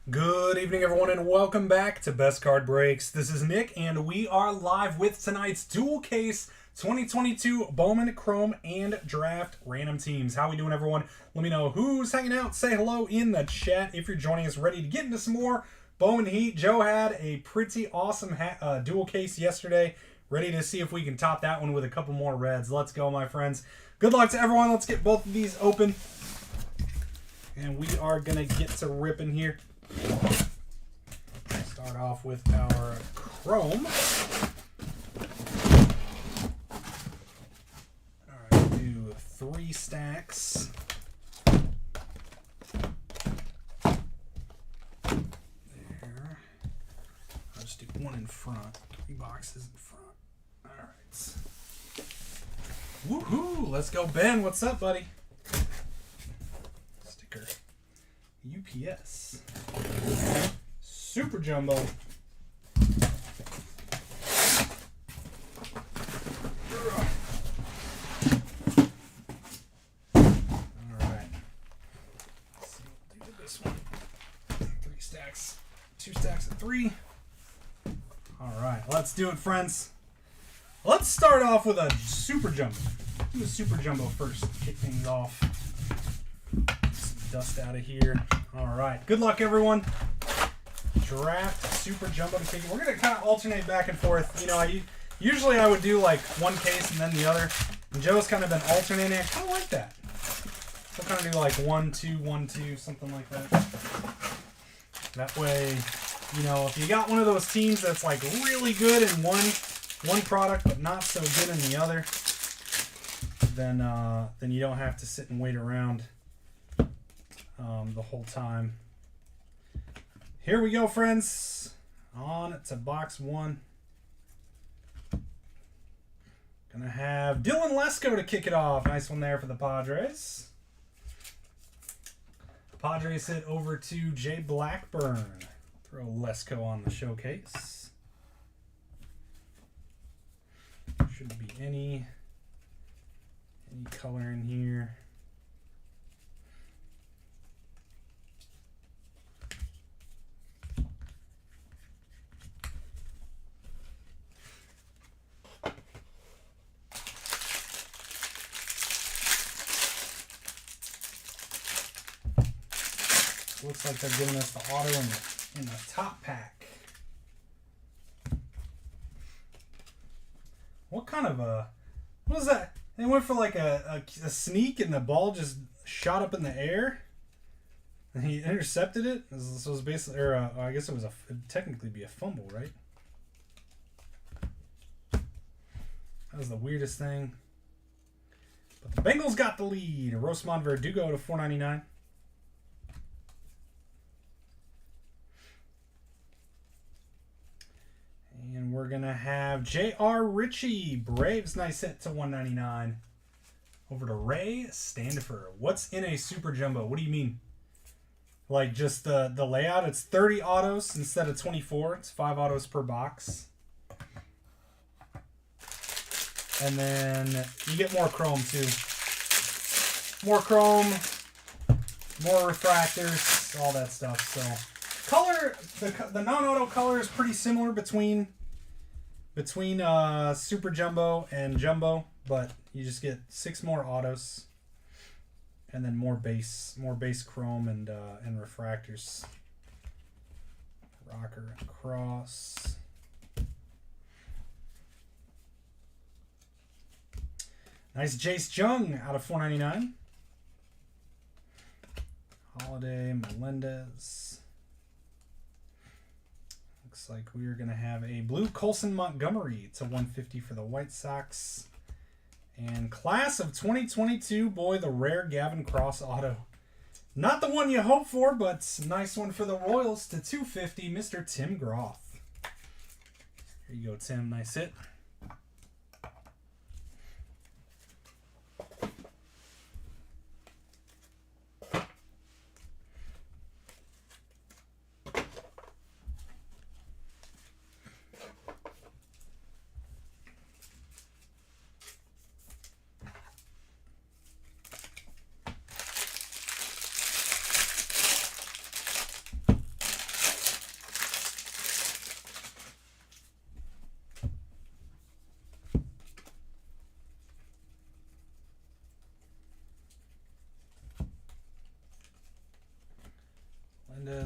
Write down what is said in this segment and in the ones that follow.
Good evening, everyone, and welcome back to Best Card Breaks. This is Nick, and we are live with tonight's dual case 2022 Bowman Chrome and Draft Random Teams. How we doing, everyone? Let me know who's hanging out. Say hello in the chat if you're joining us, ready to get into some more Bowman Heat. Joe had a pretty awesome dual case yesterday. Ready to see if we can top that one with a couple more reds. Let's go, my friends. Good luck to everyone. Let's get both of these open. And we are going to get to ripping here. Start off with our Chrome. Alright, do 3 stacks. There. I'll just do 1 in front. 3 boxes in front. Alright. Woohoo! Let's go, Ben. What's up, buddy? Sticker. UPS. Super Jumbo. Alright. Let's see what we do with this one. 3 stacks. 2 stacks of 3. Alright, let's do it, friends. Let's start off with a Super Jumbo. Do a Super Jumbo first to kick things off. Get some dust out of here. Alright, good luck, everyone. Draft Super Jumbo to take. We're going to kind of alternate back and forth. You know, usually I would do like one case and then the other. And Joe's kind of been alternating. I kind of like that. We'll kind of do like 1, 2, 1, 2, something like that. That way, you know, if you got one of those teams that's like really good in one product but not so good in the other, then you don't have to sit and wait around the whole time. Here we go, friends. On to box 1. Gonna have Dylan Lesko to kick it off. Nice one there for the Padres. Padres hit over to Jay Blackburn. Throw Lesko on the showcase. Shouldn't be any color in here. Looks like they're giving us the auto in the top pack. What kind of a... What was that? They went for like a sneak and the ball just shot up in the air. And he intercepted it. This was basically... Or I guess it'd technically be a fumble, right? That was the weirdest thing. But the Bengals got the lead. Rosemont Verdugo to $4.99. And we're going to have J.R. Ritchie. Braves, nice hit to $1.99. Over to Ray Standifer. What's in a Super Jumbo? What do you mean? Like just the layout? It's 30 autos instead of 24. It's 5 autos per box. And then you get more chrome too. More chrome, more refractors, all that stuff. So color, the non-auto color is pretty similar between Super Jumbo and Jumbo, but you just get 6 more autos, and then more base chrome and refractors. Rocker and Cross. Nice Jace Jung out of $4.99. Holiday Melendez. Looks like we are going to have a blue Colson Montgomery to $150 for the White Sox. And class of 2022, boy, the rare Gavin Cross auto. Not the one you hope for, but nice one for the Royals to $250, Mr. Tim Groth. Here you go, Tim. Nice hit.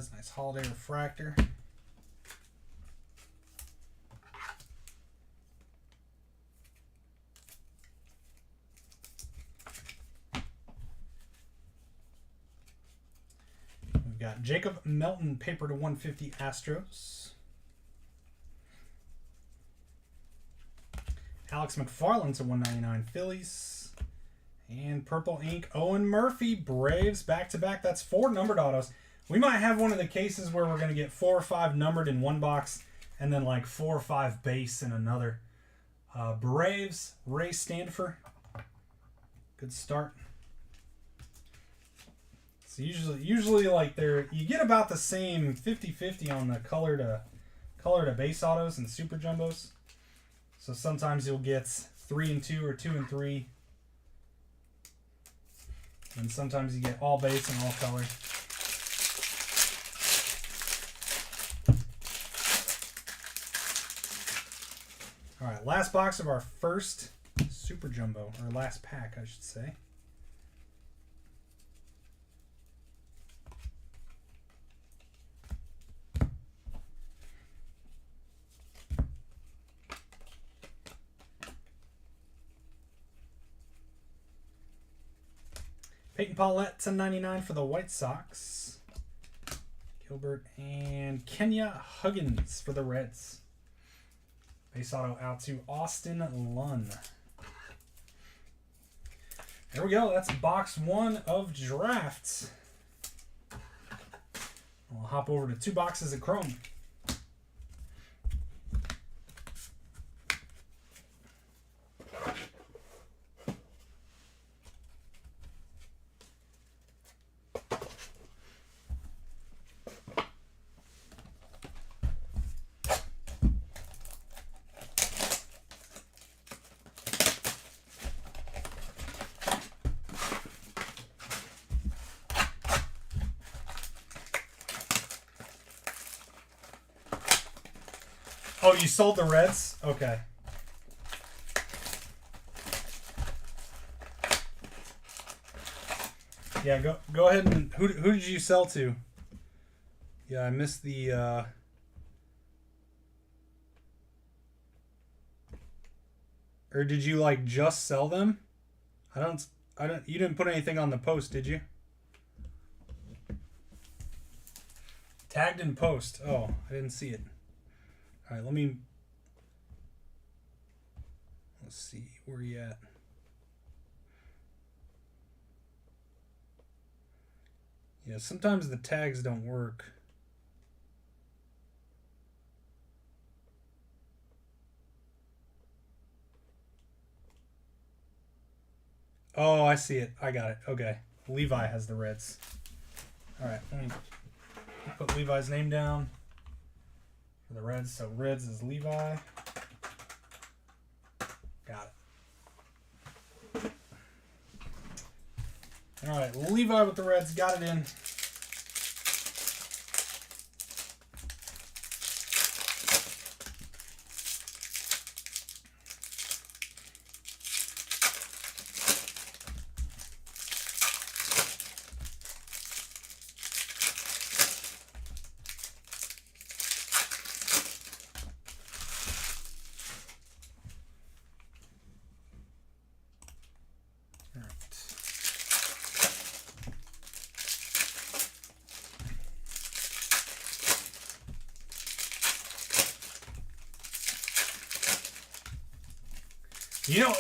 Suarez, nice holiday refractor. We've got Jacob Melton, paper to 150 Astros. Alex McFarland to 199 Phillies. And purple ink, Owen Murphy, Braves, back-to-back. That's 4 numbered autos. We might have one of the cases where we're going to get 4 or 5 numbered in one box and then like 4 or 5 base in another. Braves, Ray Stanford. Good start. So usually like you get about the same 50-50 on the color to base autos and super jumbos. So sometimes you'll get 3 and 2 or 2 and 3. And sometimes you get all base and all color. All right, last box of our first super jumbo, or last pack, I should say. Peyton Paulette to 99 for the White Sox. Gilbert and Kenya Huggins for the Reds. Base auto out to Austin Lunn. There we go. That's box 1 of drafts. We'll hop over to 2 boxes of Chrome. Oh, you sold the Reds? Okay. Yeah, go ahead and who did you sell to? Yeah, I missed the or did you like just sell them? I don't you didn't put anything on the post, did you? Tagged in post. Oh, I didn't see it. All right, let's see where you at. Yeah, sometimes the tags don't work. Oh, I see it. I got it. Okay. Levi has the Reds. All right, let me put Levi's name down. For the Reds, so Reds is Levi. Got it. All right, Levi with the Reds, got it in.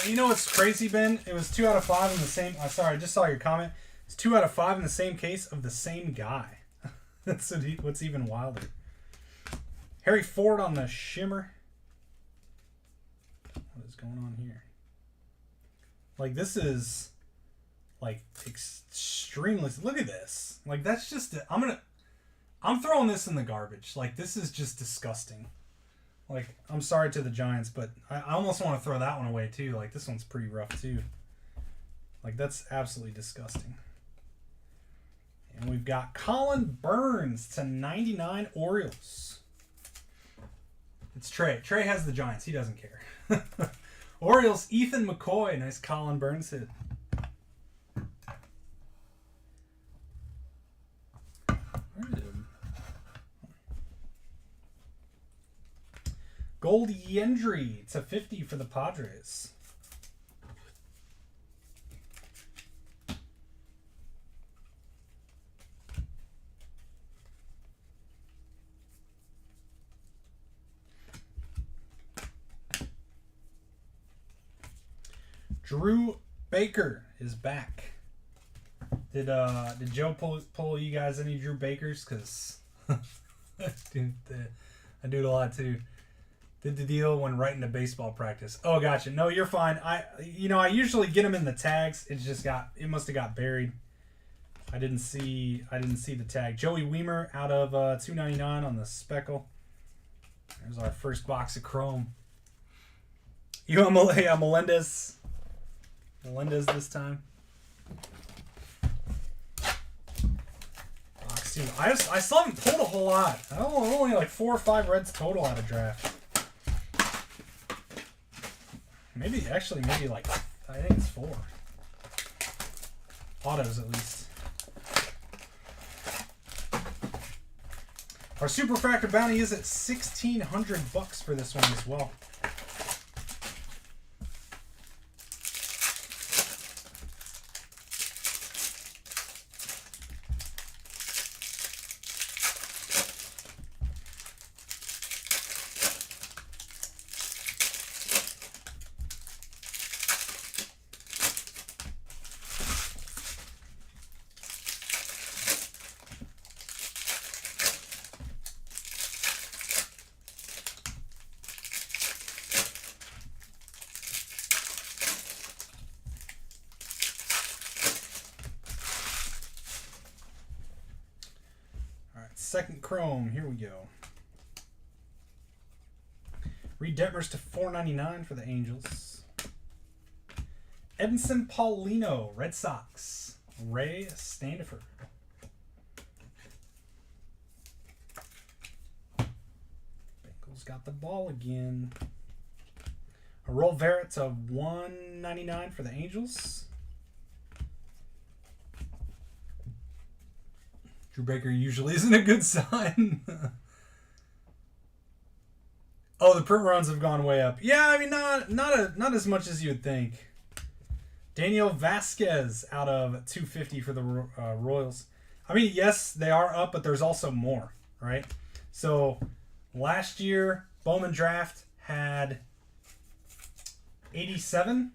You know what's crazy, Ben? It was 2 out of 5 in the same. Sorry, I just saw your comment. It's 2 out of 5 in the same case of the same guy. That's what's even wilder. Harry Ford on the shimmer. What is going on here? Like, this is like extremely. Look at this. Like, that's just. I'm throwing this in the garbage. Like, this is just disgusting. Like, I'm sorry to the Giants, but I almost want to throw that one away, too. Like, this one's pretty rough, too. Like, that's absolutely disgusting. And we've got Colin Burns to 99 Orioles. It's Trey. Trey has the Giants. He doesn't care. Orioles, Ethan McCoy. Nice Colin Burns hit. Where did Gold Yendry to 50 for the Padres. Drew Baker is back. Did Joe pull you guys any Drew Bakers? Because dude, I do it a lot too. Did the deal when right into baseball practice. Oh, gotcha. No, you're fine. I usually get them in the tags. It must have got buried. I didn't see the tag. Joey Weimer out of $2.99 on the Speckle. There's our first box of Chrome. Melendez. Melendez this time. Box 2. I still haven't pulled a whole lot. Only like 4 or 5 reds total out of draft. Maybe like, I think it's 4. Autos at least. Our Superfractor bounty is at $1,600 for this one as well. Second Chrome, here we go. Reed Detmers to $4.99 for the Angels. Edinson Paulino, Red Sox. Ray Standiford. Bengals got the ball again. A Roll Verrett to $1.99 for the Angels. Drew Baker usually isn't a good sign. Oh, the print runs have gone way up. Yeah, I mean not as much as you'd think. Daniel Vasquez out of $2.50 for the Royals. I mean, yes, they are up, but there's also more, right? So last year, Bowman draft had 87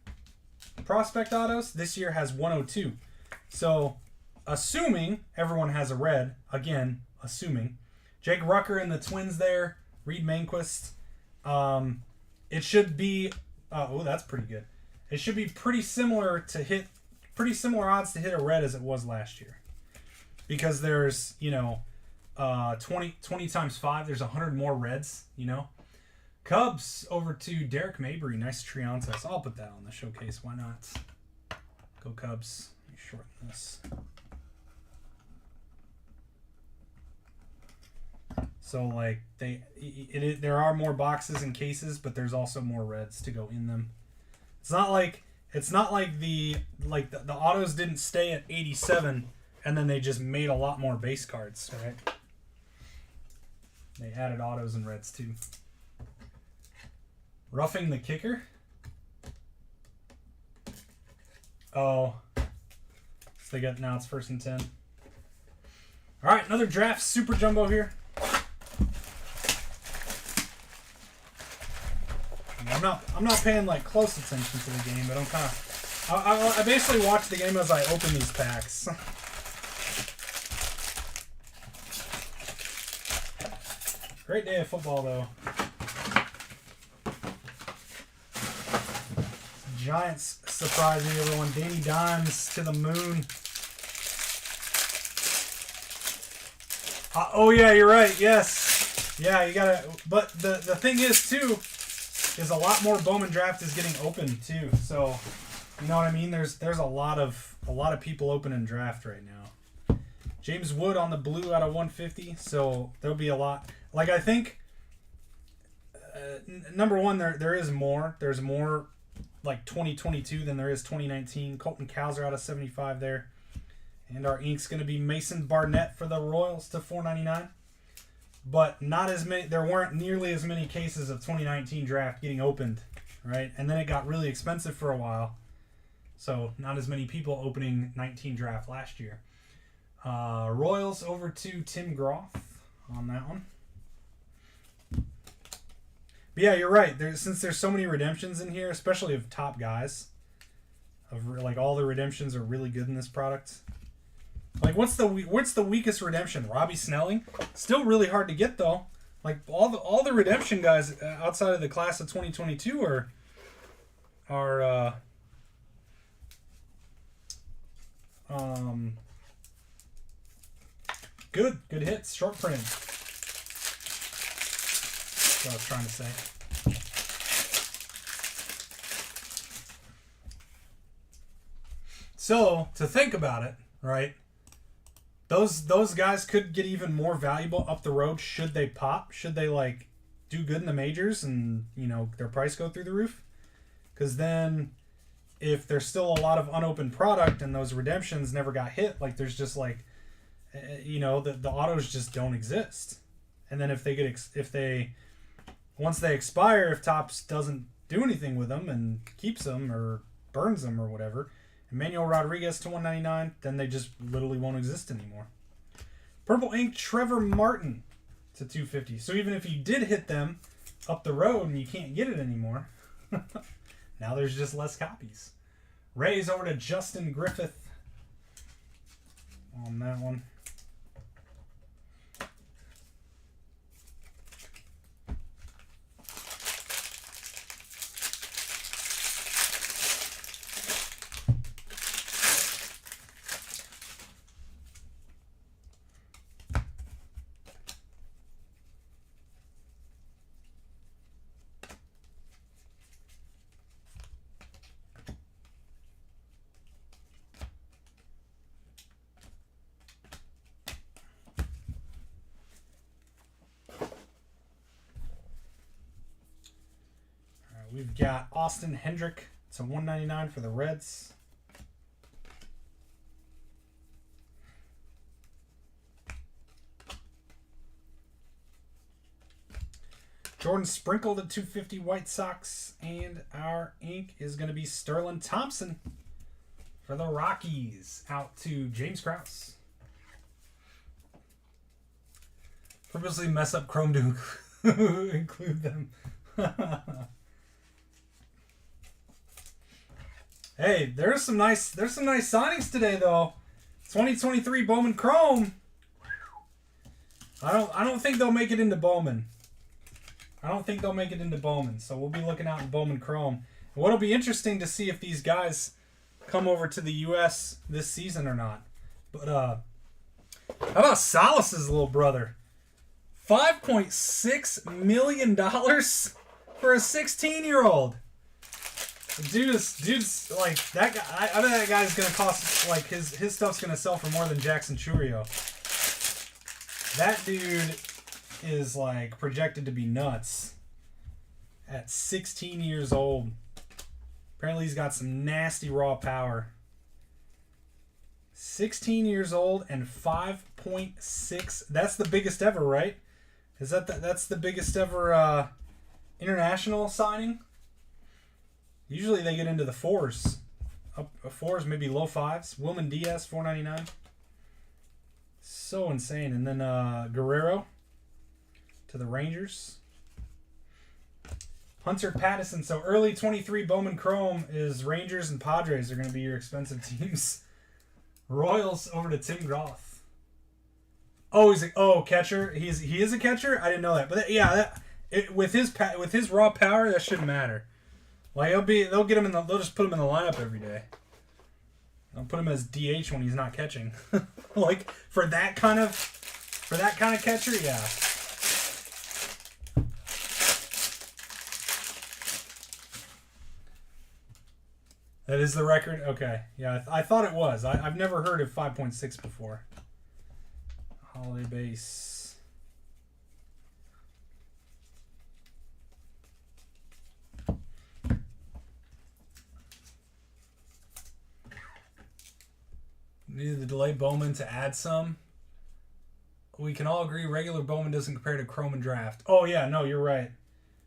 prospect autos. This year has 102. So assuming everyone has a red, again, assuming. Jake Rucker and the Twins there, Reed Manquist. It should be, oh, that's pretty good. It should be pretty similar odds to hit a red as it was last year. Because there's, 20 times 5, there's 100 more reds, Cubs over to Derek Mabry. Nice Triantos. I'll put that on the showcase. Why not? Go Cubs. Let me shorten this. So like there are more boxes and cases, but there's also more reds to go in them. It's not like the autos didn't stay at 87 and then they just made a lot more base cards, right? They added autos and reds too. Roughing the Kicker. Oh, so now it's 1st and 10. All right, another draft super jumbo here. I'm not paying like close attention to the game, but I'm kind of I basically watch the game as I open these packs. Great day of football though. Giants surprising everyone. Danny Dimes to the moon. Oh yeah, you're right. Yes. Yeah, you gotta. But the thing is too, is a lot more Bowman draft is getting open too. So, you know what I mean? There's a lot of people open in draft right now. James Wood on the blue out of 150. So there'll be a lot. Like I think, number one, there is more. There's more like 2022 than there is 2019. Colton Cowser out of 75 there. And our ink's going to be Mason Barnett for the Royals to $4.99. but not as many. There weren't nearly as many cases of 2019 draft getting opened, right? And then it got really expensive for a while, so not as many people opening 19 draft last year. Royals over to Tim Groff on that one. But yeah, you're right. Since there's so many redemptions in here, especially of top guys, of like all the redemptions are really good in this product. Like what's the weakest redemption? Robbie Snelling, still really hard to get though. Like all the redemption guys outside of the class of 2022 are good hits, short printed. That's what I was trying to say. So to think about it, right? Those guys could get even more valuable up the road should they pop, should they like do good in the majors and their price go through the roof. Because then if there's still a lot of unopened product and those redemptions never got hit, like there's just like the autos just don't exist. And then if they once they expire, if Topps doesn't do anything with them and keeps them or burns them or whatever, Emmanuel Rodriguez to 199, then they just literally won't exist anymore. Purple Ink Trevor Martin to 250. So even if you did hit them up the road and you can't get it anymore, now there's just less copies. Rays over to Justin Griffith on that one. We've got Austin Hendrick to 199 for the Reds. Jordan Sprinkle to 250 White Sox. And our ink is going to be Sterling Thompson for the Rockies. Out to James Krause. Purposely mess up Chrome to include them. Hey, there's some nice signings today though. 2023 Bowman Chrome. I don't think they'll make it into Bowman. So we'll be looking out in Bowman Chrome. And what'll be interesting to see if these guys come over to the US this season or not. But how about Salas's little brother? $5.6 million for a 16-year-old. Dude's like that guy. I bet that guy's gonna cost like his stuff's gonna sell for more than Jackson Churio. That dude is like projected to be nuts at 16 years old. Apparently he's got some nasty raw power. 16 years old and 5.6. That's the biggest ever, right? That's the biggest ever international signing? Usually they get into the fours. Up fours, maybe low fives. Wilman Diaz, $4.99. So insane. And then Guerrero to the Rangers. Hunter Pattison. So early 23 Bowman Chrome is Rangers and Padres are going to be your expensive teams. Royals over to Tim Groff. Oh, catcher. He is a catcher. I didn't know that. But with his raw power, that shouldn't matter. Like they'll get him they'll just put him in the lineup every day. They'll put him as DH when he's not catching. Like for that kind of catcher, yeah. That is the record? Okay. Yeah, I thought it was. I've never heard of 5.6 before. Holiday base. Needed to delay Bowman to add some. we can all agree regular Bowman doesn't compare to Chrome and Draft. Oh yeah, no, you're right.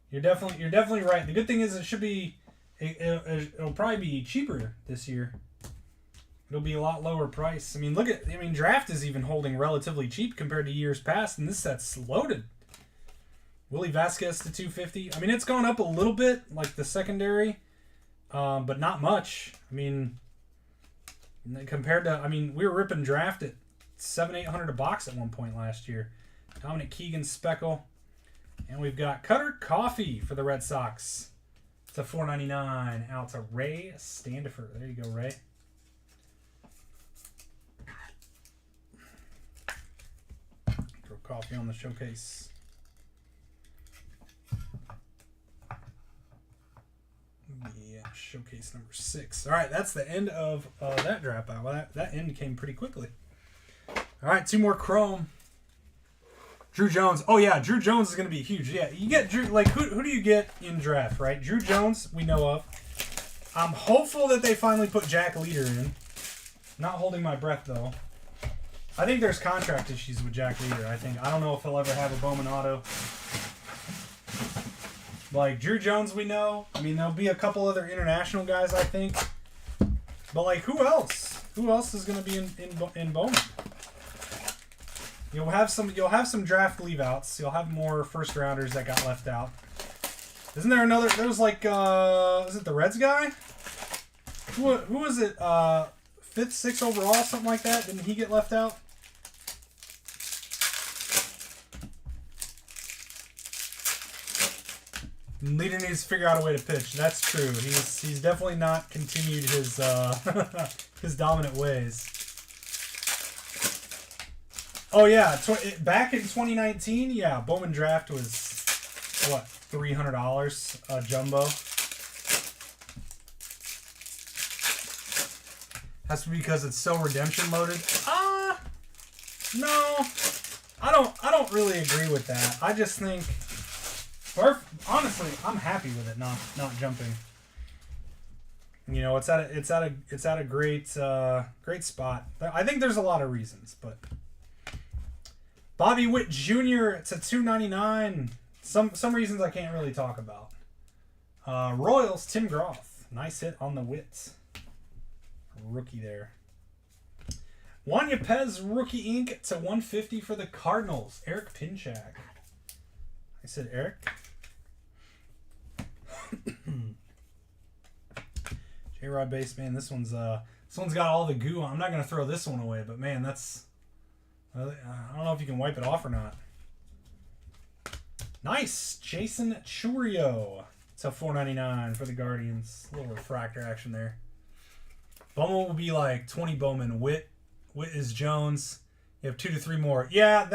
You're definitely right. The good thing is it should be it'll probably be cheaper this year. It'll be a lot lower price. I mean, Draft is even holding relatively cheap compared to years past, and this set's loaded. Willie Vasquez to 250. I mean, it's gone up a little bit, like the secondary, but not much. I mean, compared to, we were ripping Draft at $700-800 a box at one point last year. Dominic Keegan Speckle, and we've got Cutter Coffee for the Red Sox to $4.99 out to Ray Standifer. There you go, Ray. Throw coffee on the showcase. Yeah, showcase number 6. All right, that's the end of that dropout. Well, that end came pretty quickly. All right, 2 more Chrome. Drew Jones. Oh, yeah, Drew Jones is going to be huge. Yeah, you get Drew. Like, who do you get in Draft, right? Drew Jones, we know of. I'm hopeful that they finally put Jack Leader in. Not holding my breath, though. I think there's contract issues with Jack Leader, I don't know if he'll ever have a Bowman auto. Like, Drew Jones, we know. There'll be a couple other international guys, I think. But, like, who else? Who else is going to be in Bowman? You'll have some draft leave-outs. You'll have more first-rounders that got left out. Isn't there another... There was, like, is it the Reds guy? Who was it? 5th, 6th overall, something like that? Didn't he get left out? Leader needs to figure out a way to pitch. That's true. He's definitely not continued his his dominant ways. Oh yeah, back in 2019, yeah, Bowman Draft was what, $300 a jumbo. Has to be because it's so redemption loaded. No, I don't really agree with that. I just think. Honestly, I'm happy with it not jumping. It's at a great spot. I think there's a lot of reasons, but Bobby Witt Jr. It's a $2.99. Some reasons I can't really talk about. Royals Tim Groff, nice hit on the Wits. Rookie there. Juan Yepez rookie ink to 150 for the Cardinals. Eric Pinchak. I said Eric. J-Rod base, man. This one's got all the goo on. I'm not gonna throw this one away, but man, that's. I don't know if you can wipe it off or not. Nice, Jason Churio. It's a $4.99 for the Guardians. A little refractor action there. Bowman will be like 20 Bowman. Witt is Jones. You have 2 to 3 more. Yeah,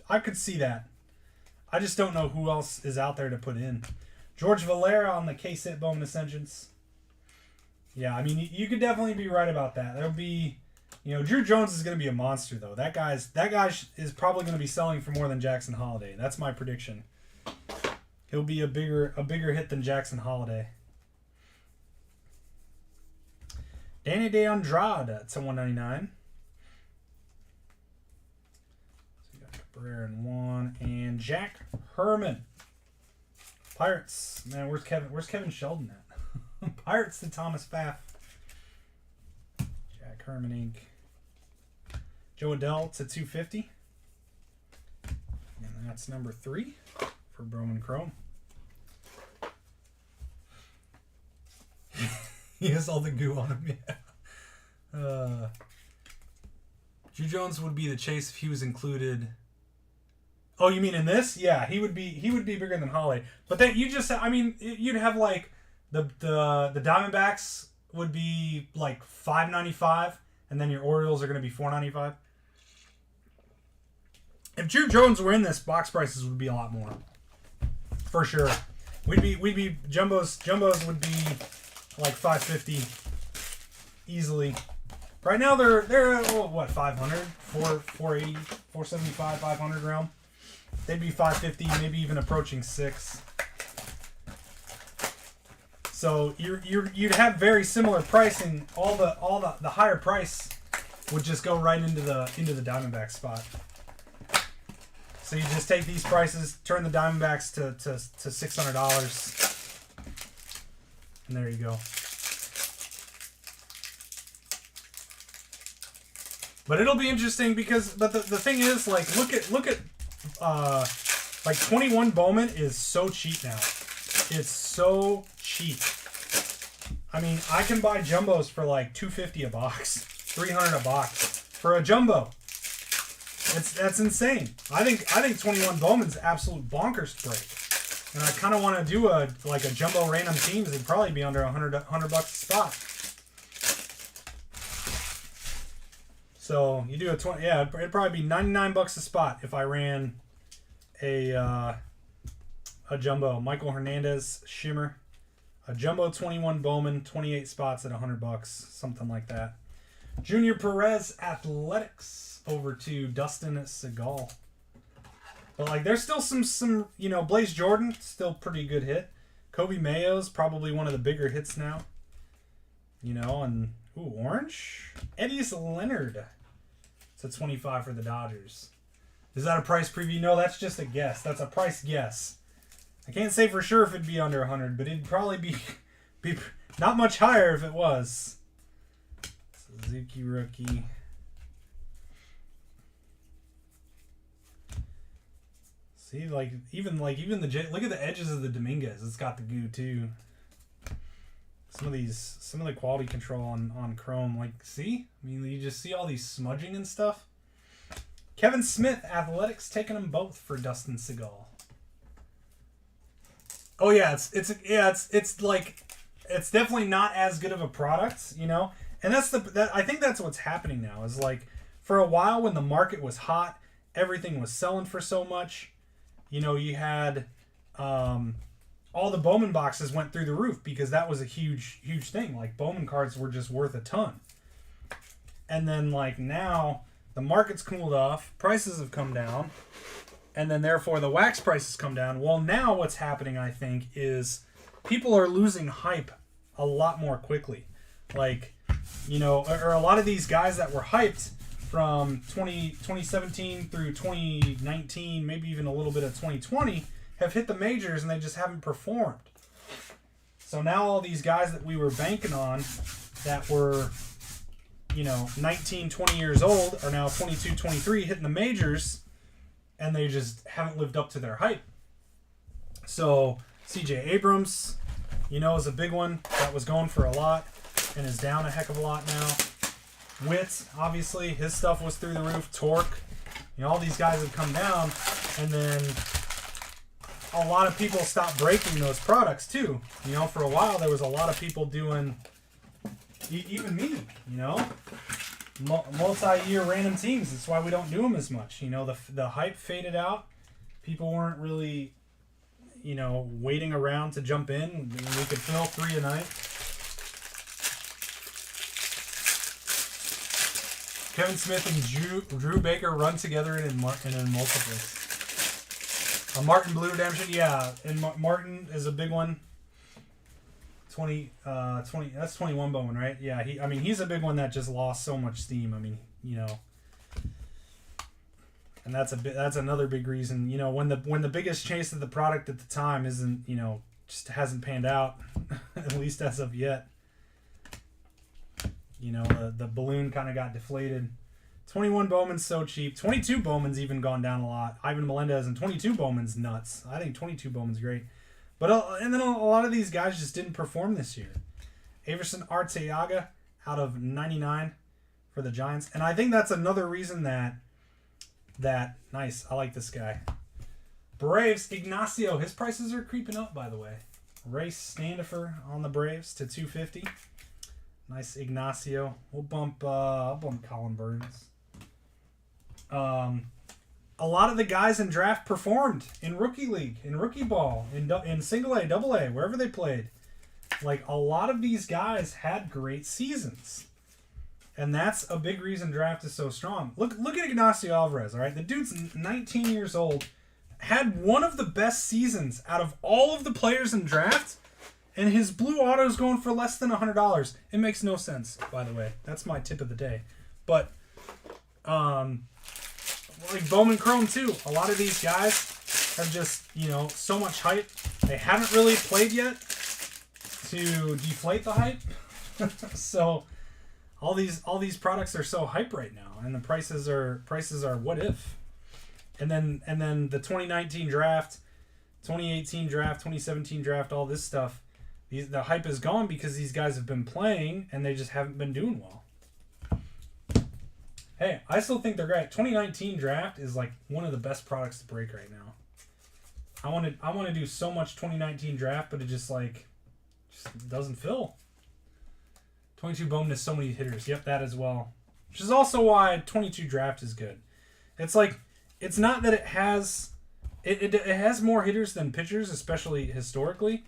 I could see that. I just don't know who else is out there to put in. George Valera on the K-Sit Bowman Ascensions. Yeah, you could definitely be right about that. There'll be, Drew Jones is going to be a monster though. That guy is probably going to be selling for more than Jackson Holiday. That's my prediction. He'll be a bigger hit than Jackson Holiday. Danny De Andrade to $1.99. Cabrera in 1, and Jack Herman. Pirates. Man, where's Kevin Sheldon at? Pirates to Thomas Pfaff. Jack Herman ink. Joe Adell to 250. And that's number 3 for Bowman Chrome. He has all the goo on him, yeah. Drew Jones would be the chase if he was included. Oh, you mean in this? Yeah, he would be bigger than Holly. But then you'd have like the Diamondbacks would be like $5.95, and then your Orioles are going to be $4.95. If Drew Jones were in this, box prices would be a lot more, for sure. We'd be jumbos would be like $5.50 easily. Right now they're what, 500, 480, 475, 500 realm. They'd be $5.50, maybe even approaching $6. So you'd have very similar pricing. All the higher price would just go right into the Diamondbacks spot. So you just take these prices, turn the Diamondbacks to $600, and there you go. But it'll be interesting because, but the thing is, like, look at like 21 Bowman is so cheap now. It's so cheap. I mean, I can buy jumbos for like $250 a box, $300 a box for a jumbo. That's insane. I think 21 Bowman's absolute bonkers break. And I kind of want to do a jumbo random teams. It'd probably be under $100 a spot. So you do a 20. Yeah, it'd probably be $99 a spot if I ran a jumbo. Michael Hernandez Shimmer, a jumbo 21 Bowman, 28 spots at $100, something like that. Junior Perez Athletics over to Dustin Segal. But like, there's still some Blaze Jordan, still pretty good hit. Kobe Mayo's probably one of the bigger hits now. And orange. Eddie's Leonard. It's a 25 for the Dodgers. Is that a price preview? No, that's just a guess. That's a price guess. I can't say for sure if it'd be under 100, but it'd probably be not much higher if it was. Suzuki rookie. See, even the look at the edges of the Dominguez. It's got the goo too. Some of the quality control on chrome, see? I mean, you just see all these smudging and stuff. Kevin Smith Athletics taking them both for Dustin Segal. Oh yeah, it's definitely not as good of a product, And I think that's what's happening now. Is like, for a while when the market was hot, everything was selling for so much. You had all the Bowman boxes went through the roof because that was a huge thing. Like, Bowman cards were just worth a ton. And then now the market's cooled off, prices have come down, and then therefore the wax prices come down. Well, now what's happening, I think, is people are losing hype a lot more quickly. Or a lot of these guys that were hyped from 2017 through 2019, maybe even a little bit of 2020, have hit the majors and they just haven't performed. So now all these guys that we were banking on that were, 19, 20 years old are now 22, 23 hitting the majors, and they just haven't lived up to their hype. So CJ Abrams, is a big one that was going for a lot and is down a heck of a lot now. Witt, obviously, his stuff was through the roof. Torque, all these guys have come down, and then a lot of people stopped breaking those products too. For a while there was a lot of people doing, even me, multi-year random teams. That's why we don't do them as much. The hype faded out. People weren't really, waiting around to jump in. We could fill 3 a night. Kevin Smith and Drew Baker run together in multiples. A Martin Blue Redemption, yeah, and Martin is a big one. 20, that's 21 Bowman, right? Yeah, he's a big one that just lost so much steam. And that's another big reason. When the biggest chase of the product at the time isn't, just hasn't panned out, at least as of yet. The balloon kind of got deflated. 21 Bowman's so cheap. 22 Bowman's even gone down a lot. Ivan Melendez and 22 Bowman's nuts. I think 22 Bowman's great. But and then a lot of these guys just didn't perform this year. Averson Arteaga out of 99 for the Giants. And I think that's another reason that nice. I like this guy. Braves, Ignacio. His prices are creeping up, by the way. Ray Standifer on the Braves to 250. Nice Ignacio. I'll bump Colin Burns. A lot of the guys in draft performed in rookie league, in rookie ball, in single A, double A, wherever they played. A lot of these guys had great seasons. And that's a big reason draft is so strong. Look at Ignacio Alvarez, all right? The dude's 19 years old, had one of the best seasons out of all of the players in draft, and his blue auto is going for less than $100. It makes no sense, by the way. That's my tip of the day. But like Bowman Chrome too. A lot of these guys have just, you know, so much hype. They haven't really played yet to deflate the hype. So all these products are so hype right now, and the prices are what if. And then the 2019 draft, 2018 draft, 2017 draft, all this stuff, the hype is gone because these guys have been playing and they just haven't been doing well. Hey, I still think they're great. 2019 draft is like one of the best products to break right now. I want to do so much 2019 draft, but it just doesn't fill. 22 Bowman has so many hitters. Yep, that as well. Which is also why 22 draft is good. It's like, it's not that it has it has more hitters than pitchers, especially historically.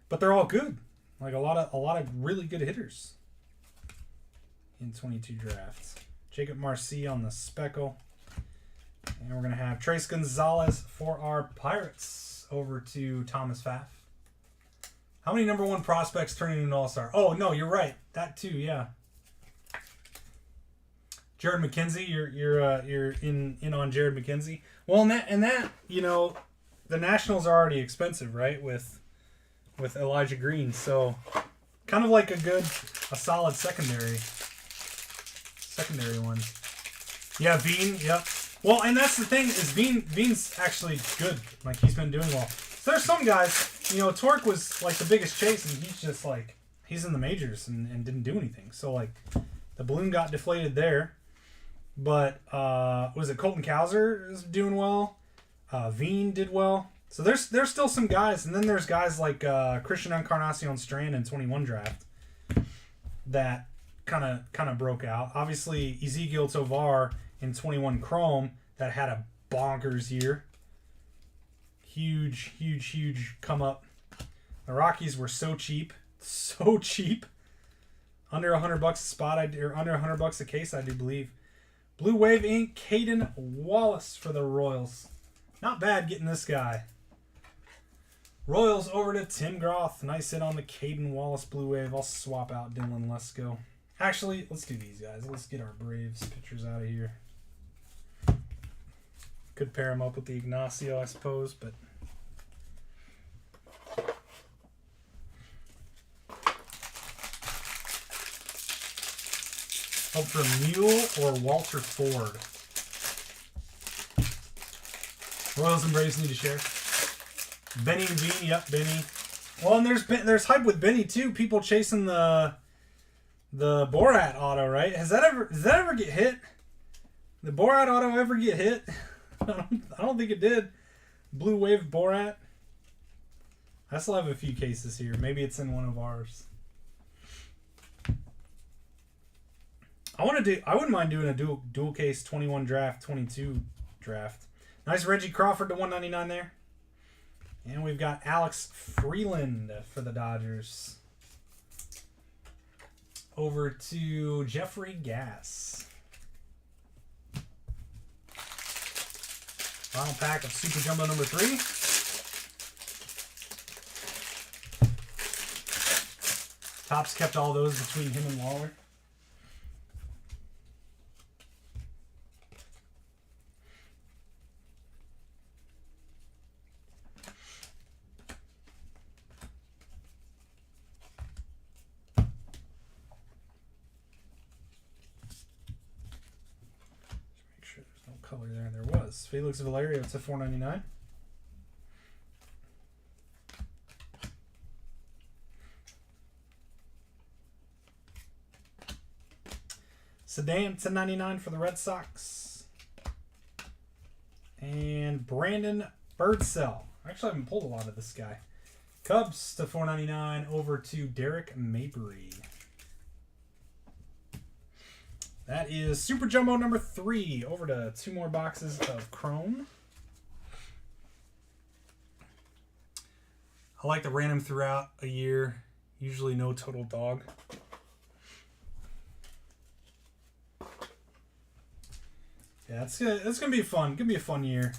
But they're all good. Like a lot of really good hitters in 22 drafts. Jacob Marcy on the speckle. And we're going to have Trace Gonzalez for our Pirates over to Thomas Pfaff. How many number one prospects turn into an all-star? Oh, no, you're right. That too, yeah. Jared McKenzie, you're in on Jared McKenzie. Well, and that, you know, the Nationals are already expensive, right? With Elijah Green, so kind of like a solid secondary one. Yeah, Bean, yep. Well, and that's the thing is Bean's actually good. Like, he's been doing well. So there's some guys, you know, Torque was like the biggest chase, and he's just like, he's in the majors and didn't do anything. So like, the balloon got deflated there. But was it Colton Cowser is doing well? Veen did well. So there's still some guys, and then there's guys like Christian Encarnacion Strand in 21 draft that kind of broke out. Obviously Ezequiel Tovar in 21 Chrome that had a bonkers year. Huge come up. The Rockies were so cheap, under $100 a spot, or under $100 a case, I do believe. Blue Wave Inc. Caden Wallace for the Royals. Not bad getting this guy. Royals over to Tim Groth. Nice hit on the Caden Wallace Blue Wave. I'll swap out Dylan Lesko. Actually, let's do these guys. Let's get our Braves pitchers out of here. Could pair him up with the Ignacio, I suppose, but... Hope for Mule or Walter Ford. Royals and Braves need to share. Benny and Bean, yep, Benny. Well, and there's hype with Benny too. People chasing the Borat auto, right? Does that ever get hit? The Borat auto ever get hit? I don't think it did. Blue Wave Borat. I still have a few cases here. Maybe it's in one of ours. I wouldn't mind doing a dual case 21 draft, 22 draft. Nice Reggie Crawford to 199 there. And we've got Alex Freeland for the Dodgers. Over to Jeffrey Gass. Final pack of Super Jumbo number 3. Topps kept all those between him and Waller. Color there was. Felix Valerio to 499. Sedan to 99 for the Red Sox. And Brandon Birdsell. Actually, I haven't pulled a lot of this guy. Cubs to 499 over to Derek Mabry. That is Super Jumbo number 3. Over to 2 more boxes of Chrome. I like to random throughout a year. Usually no total dog. Yeah, it's gonna be fun. Gonna be a fun year.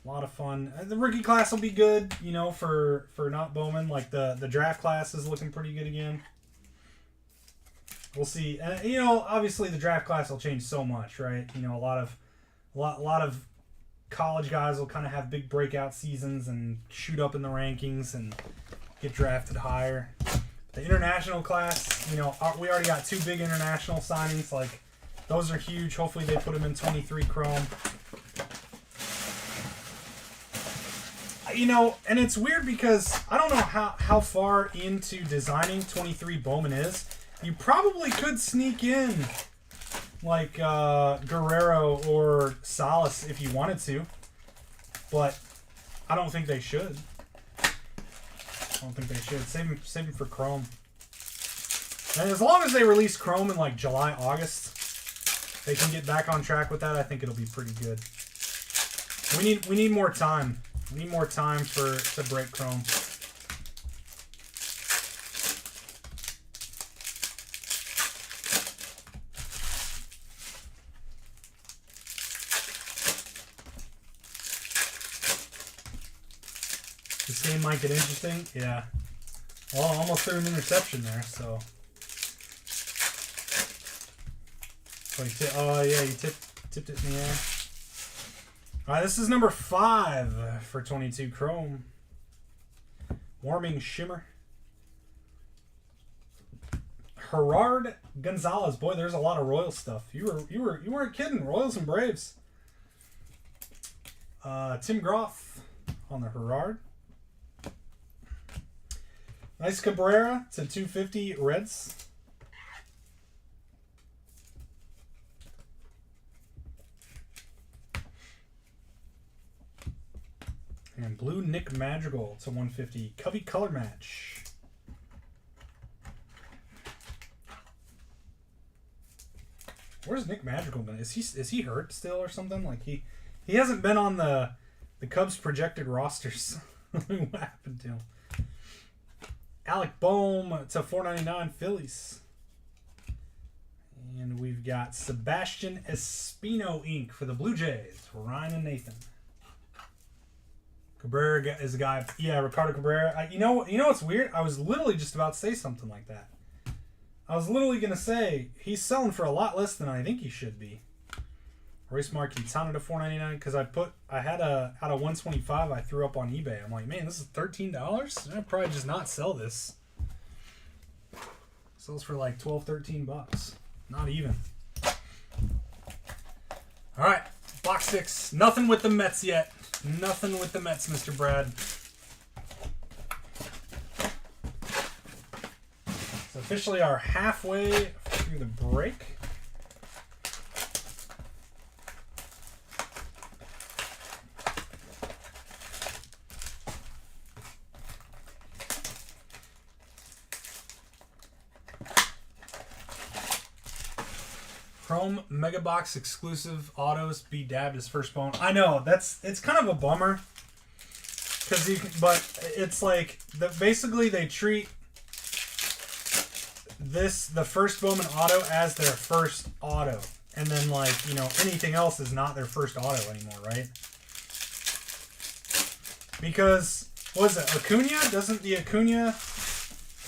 A lot of fun. The rookie class will be good, you know, for not Bowman. Like the draft class is looking pretty good again. We'll see. And you know, obviously the draft class will change so much, right? You know, a lot of college guys will kind of have big breakout seasons and shoot up in the rankings and get drafted higher. The international class, you know, we already got 2 big international signings. Like, those are huge. Hopefully they put them in 23 Chrome. You know, and it's weird because I don't know how far into designing 23 Bowman is. You probably could sneak in like Guerrero or Salas if you wanted to, but I don't think they should. I don't think they should. Save them for Chrome. And as long as they release Chrome in like July, August, they can get back on track with that. I think it'll be pretty good. We need more time. We need more time to break Chrome. This game might get interesting. Yeah. Well, I almost threw an interception there, so. Oh, yeah, you tipped it in the air. All right, this is number 5 for 22 Chrome. Warming Shimmer. Gerard Gonzalez. Boy, there's a lot of Royal stuff. You weren't kidding. Royals and Braves. Tim Groff on the Gerard. Nice Cabrera to 250 Reds. And blue Nick Madrigal to 150. Covey color match. Where's Nick Madrigal been? Is he hurt still or something? Like he hasn't been on the Cubs projected rosters. What happened to him? Alec Bohm to 499 Phillies. And we've got Sebastian Espino Inc. for the Blue Jays. Ryan and Nathan. Cabrera is a guy. Yeah, Ricardo Cabrera. You know what's weird? I was literally just about to say something like that. I was literally going to say he's selling for a lot less than I think he should be. Race Marquis Tana to $4.99 because I had a out of 125 I threw up on eBay. I'm like, man, this is $13. I'd probably just not sell this. Sells for like $12-13. Not even. All right, box 6. Nothing with the Mets yet. Nothing with the Mets, Mr. Brad. It's officially our halfway through the break. Chrome Mega Box exclusive autos be dabbed as first bone. I know it's kind of a bummer but it's like basically they treat the first Bowman auto as their first auto, and then like anything else is not their first auto anymore, right? Because what is it, Acuna? Doesn't the Acuna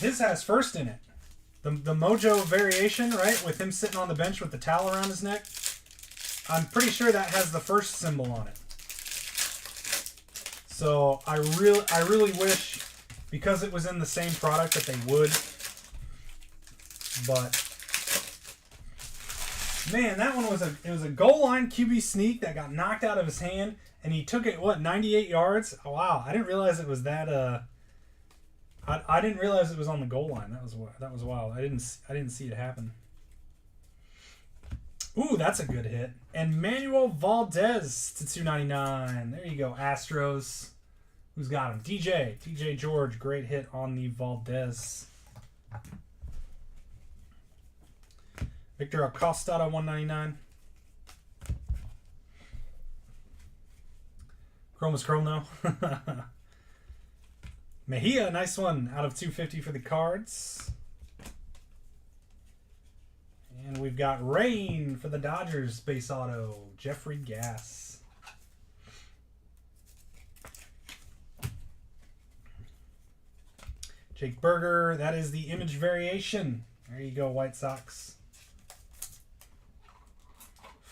his has first in it? The Mojo variation, right? With him sitting on the bench with the towel around his neck. I'm pretty sure that has the first symbol on it. So I really wish, because it was in the same product, that they would. But man, that one was a goal line QB sneak that got knocked out of his hand, and he took it 98 yards. Oh, wow, I didn't realize it was that I didn't realize it was on the goal line. That was wild. I didn't see it happen. Ooh, that's a good hit. And Manuel Valdez to 299. There you go, Astros. Who's got him? DJ George. Great hit on the Valdez. Victor Acosta to 199. Chrome is Chrome though. Mejia, nice one, out of 250 for the Cards. And we've got Rain for the Dodgers, base auto, Jeffrey Gass. Jake Berger, that is the image variation. There you go, White Sox.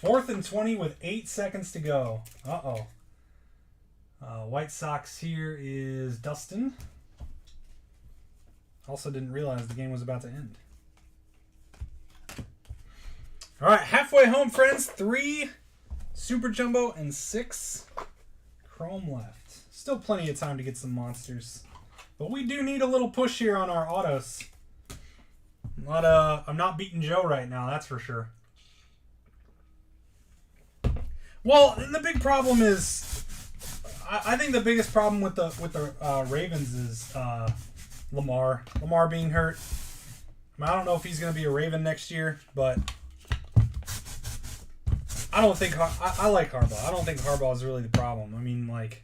4th and 20 with 8 seconds to go. Uh-oh. White Sox here is Dustin. Also didn't realize the game was about to end. All right, halfway home, friends. 3 Super Jumbo and 6 Chrome left. Still plenty of time to get some monsters. But we do need a little push here on our autos. I'm not beating Joe right now, that's for sure. Well, and the big problem is, I think the biggest problem with the Ravens is Lamar. Lamar being hurt. I mean, I don't know if he's going to be a Raven next year, but I don't think I like Harbaugh. I don't think Harbaugh is really the problem. I mean, like,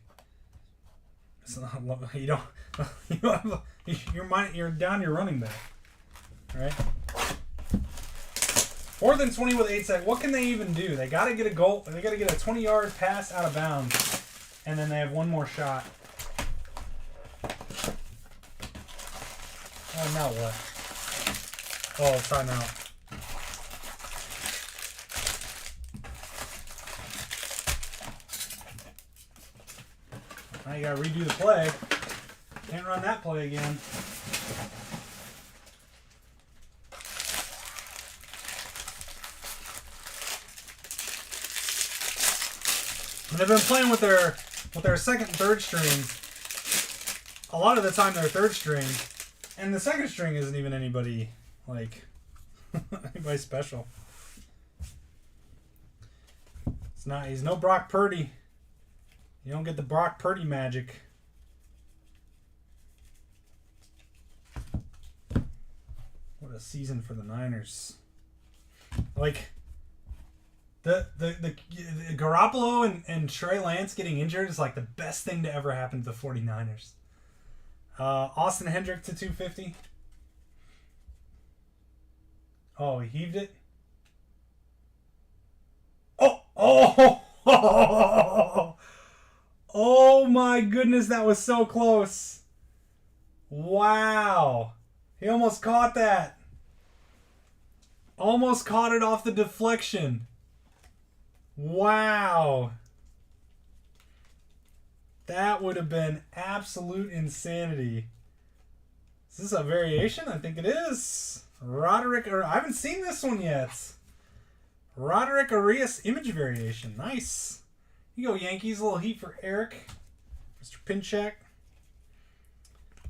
it's not, you're down your running back, right? 4th and 20 with 8 seconds. What can they even do? They got to get a goal. They got to get a 20-yard pass out of bounds, and then they have one more shot. Oh, now what? Oh, timeout. Now you got to redo the play. Can't run that play again. And they've been playing with their second and third strings. A lot of the time they're third string, and the second string isn't even anybody like anybody special. It's not. He's no Brock Purdy. You don't get the Brock Purdy magic. What a season for the Niners. Like, the Garoppolo and Trey Lance getting injured is like the best thing to ever happen to the 49ers. Austin Hendrick to 250. Oh, he heaved it. Oh, oh my goodness, that was so close. Wow. He almost caught that. Almost caught it off the deflection. Wow. That would have been absolute insanity. Is this a variation? I think it is. Roderick, I haven't seen this one yet. Roderick Arias image variation. Nice. You go, Yankees. A little heat for Eric. Mr. Pinchak.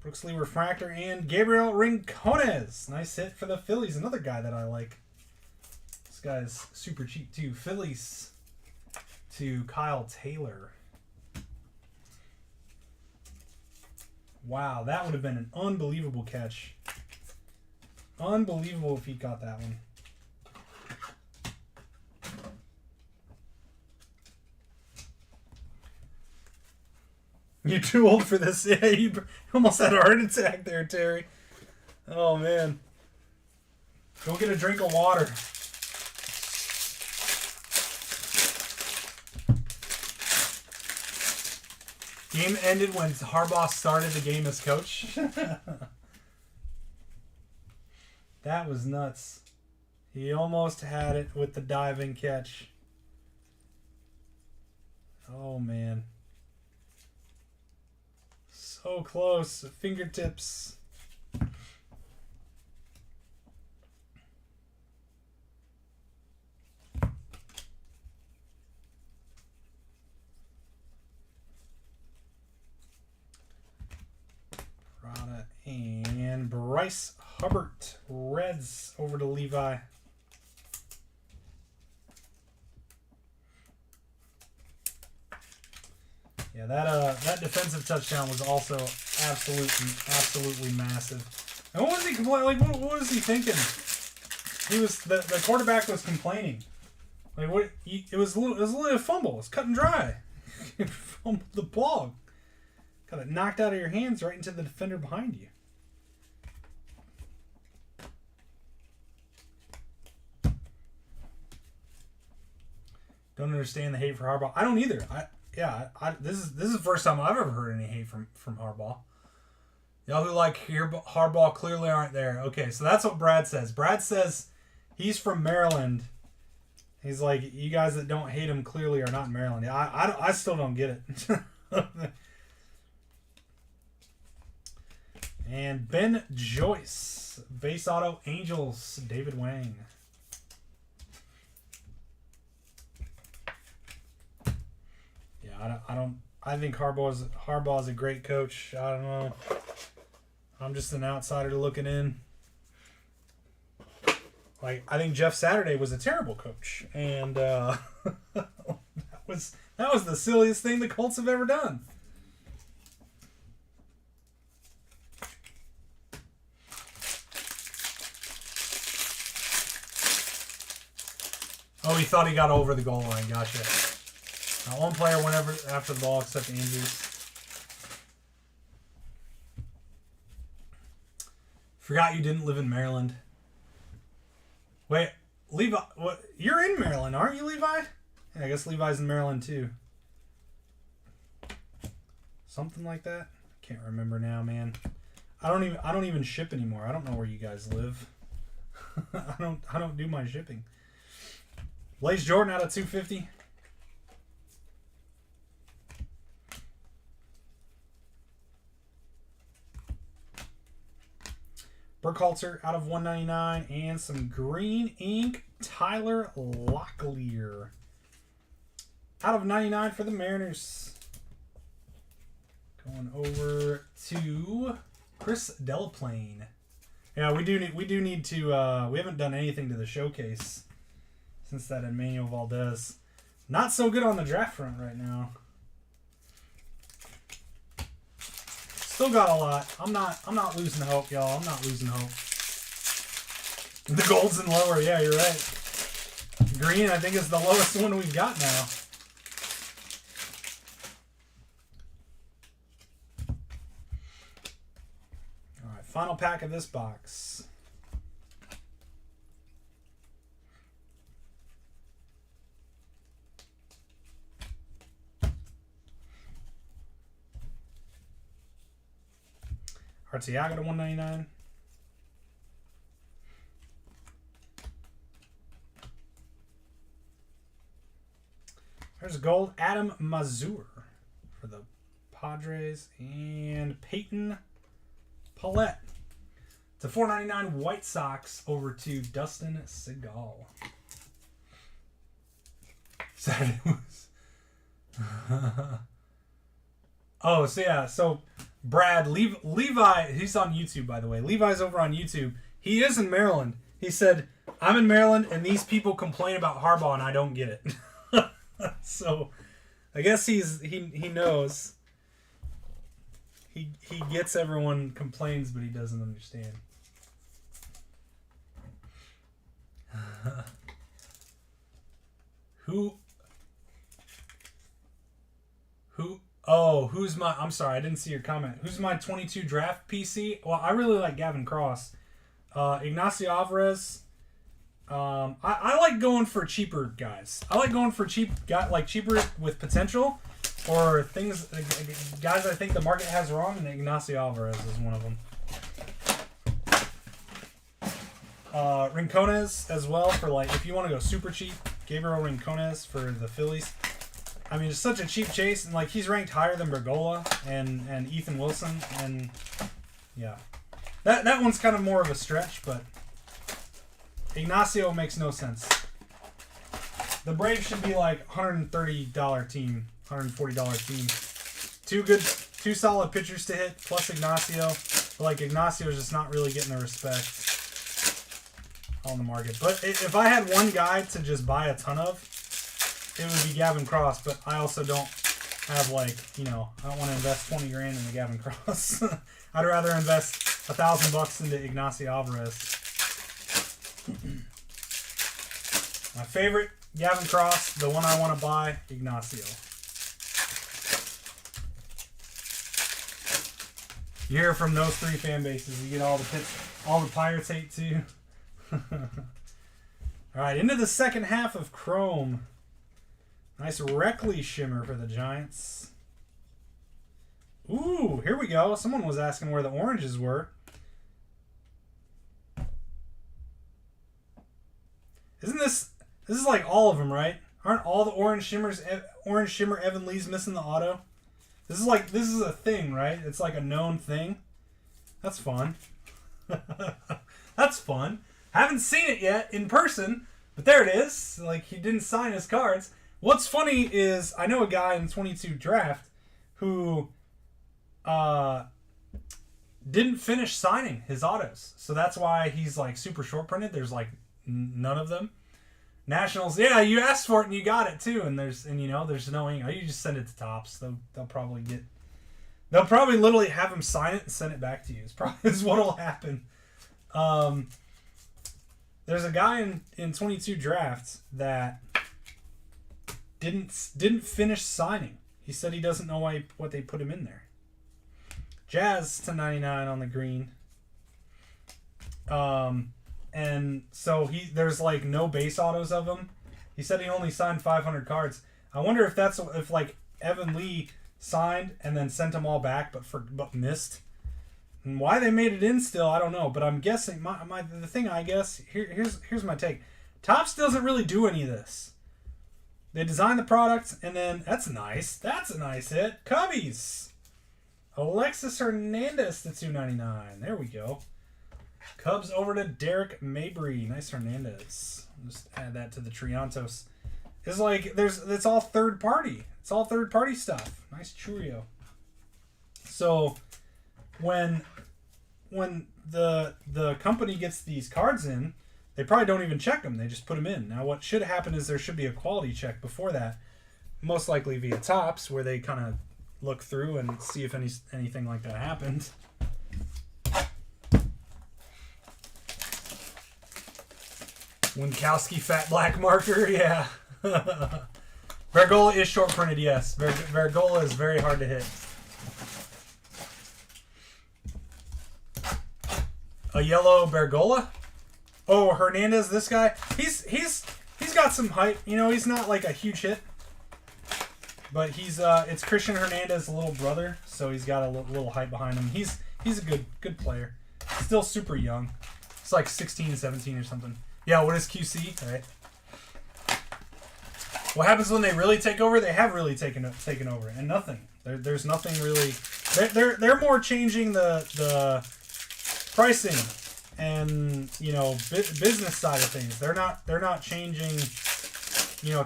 Brooks Lee Refractor and Gabriel Rincones. Nice hit for the Phillies. Another guy that I like. This guy's super cheap too. Phillies to Kyle Taylor. Wow, that would have been an unbelievable catch. Unbelievable if he got that one. You're too old for this. Yeah, you almost had a heart attack there, Terry. Oh, man. Go get a drink of water. Game ended when Harbaugh started the game as coach. That was nuts. He almost had it with the diving catch. Oh, man. So close. Fingertips. Prada and Bryce Hubbard. Reds over to Levi. Yeah, that defensive touchdown was also absolutely massive. And what was he complaining? Like, what was he thinking? He was the quarterback was complaining. Like, what? It was literally a fumble. It was cut and dry. He fumbled the ball. Got it knocked out of your hands right into the defender behind you. Don't understand the hate for Harbaugh. I don't either. This is the first time I've ever heard any hate from Harbaugh. Y'all who like Harbaugh clearly aren't there. Okay, so that's what Brad says. Brad says he's from Maryland. He's like, you guys that don't hate him clearly are not in Maryland. I still don't get it. And Ben Joyce, base auto Angels, David Wang. Yeah, I think Harbaugh's a great coach. I don't know. I'm just an outsider looking in. Like, I think Jeff Saturday was a terrible coach, and that was the silliest thing the Colts have ever done. Oh, he thought he got over the goal line. Gotcha. Not one player went after the ball except Andrews. Forgot you didn't live in Maryland. Wait, Levi, what? You're in Maryland, aren't you, Levi? Yeah, I guess Levi's in Maryland too. Something like that. Can't remember now, man. I don't even ship anymore. I don't know where you guys live. I don't do my shipping. Blaze Jordan out of 250. Burkhalter out of 199. And some green ink Tyler Locklear out of 99 for the Mariners. Going over to Chris Delaplane. Yeah, we do need to we haven't done anything to the showcase since that Emmanuel Valdez. Not so good on the draft front right now. Still got a lot. I'm not losing hope, y'all. I'm not losing hope. The gold's in lower. Yeah, you're right. Green, I think, is the lowest one we've got now. All right, final pack of this box. Artiaga to 199. There's gold. Adam Mazur for the Padres. And Peyton Paulette to 499 White Sox over to Dustin Segal. Saturday was... Oh, so yeah. So Brad, Levi, he's on YouTube, by the way. Levi's over on YouTube. He is in Maryland. He said, I'm in Maryland, and these people complain about Harbaugh, and I don't get it. So, I guess he knows. He gets everyone complains, but he doesn't understand. Who? Oh, who's my... I'm sorry, I didn't see your comment. Who's my 22 draft PC? Well, I really like Gavin Cross. Ignacio Alvarez. I like going for cheaper guys. I like going for cheaper with potential, or things guys I think the market has wrong, and Ignacio Alvarez is one of them. Rincones as well for if you want to go super cheap. Gabriel Rincones for the Phillies. I mean, it's such a cheap chase, and he's ranked higher than Bergola and Ethan Wilson, and yeah, that one's kind of more of a stretch, but Ignacio makes no sense. The Braves should be $130 team, $140 team. Two solid pitchers to hit, plus Ignacio. But Ignacio's just not really getting the respect on the market. But if I had one guy to just buy a ton of, it would be Gavin Cross. But I also don't have I don't want to invest $20,000 into Gavin Cross. I'd rather invest $1,000 into Ignacio Alvarez. My favorite, Gavin Cross. The one I want to buy, Ignacio. You hear from those three fan bases. You get all the Pirates hate too. All right, into the second half of Chrome. Nice Reckley shimmer for the Giants. Ooh, here we go. Someone was asking where the oranges were. Isn't this is like all of them, right? Aren't all the orange shimmer Evan Lee's missing the auto? This is a thing, right? It's like a known thing. That's fun. That's fun. Haven't seen it yet in person, but there it is. Like, he didn't sign his cards. What's funny is I know a guy in 22 draft who didn't finish signing his autos. So that's why he's like super short printed. There's like none of them. Nationals, yeah, you asked for it and you got it too. And there's no ink. You just send it to Topps. They'll probably literally have him sign it and send it back to you. Is what'll happen. There's a guy in 22 drafts that didn't finish signing. He said he doesn't know what they put him in there. Jazz to 99 on the green. And so there's like no base autos of him. He said he only signed 500 cards. I wonder if like Evan Lee signed and then sent them all back, but missed. And why they made it in still, I don't know. But I'm guessing the thing I guess here's my take. Topps doesn't really do any of this. They design the product and then that's nice. That's a nice hit. Cubbies. Alexis Hernandez to 299. There we go. Cubs over to Derek Mabry. Nice Hernandez. Just add that to the Triantos. It's like it's all third party. It's all third party stuff. Nice Churio. So when the company gets these cards in, they probably don't even check them. They just put them in. Now what should happen is there should be a quality check before that, most likely via Topps, where they kind of look through and see if anything like that happened. Winkowski fat black marker, yeah. Vergola is short printed, yes. Vergola is very hard to hit. A yellow Vergola? Oh, Hernandez, this guy. He's got some hype. You know, he's not like a huge hit. But it's Christian Hernandez's little brother, so he's got a little hype behind him. He's a good player. Still super young. It's like 16, 17 or something. Yeah, what is QC? All right. What happens when they really take over? They have really taken over, and nothing. There's nothing really. They're more changing the pricing and business side of things. They're not changing.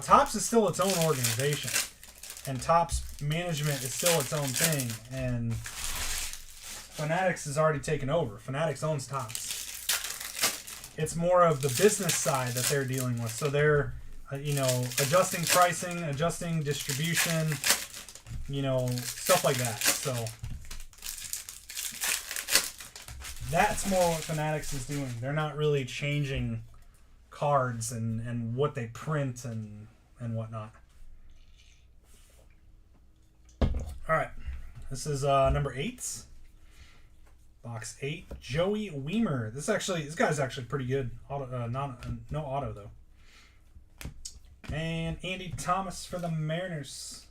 Topps is still its own organization, and Topps management is still its own thing, and Fanatics has already taken over. Fanatics owns Topps. It's more of the business side that they're dealing with. So they're, adjusting pricing, adjusting distribution, stuff like that. So that's more what Fanatics is doing. They're not really changing cards and what they print and whatnot. All right. This is number 8. Box 8, Joey Weimer. This guy's actually pretty good. No auto though. And Andy Thomas for the Mariners.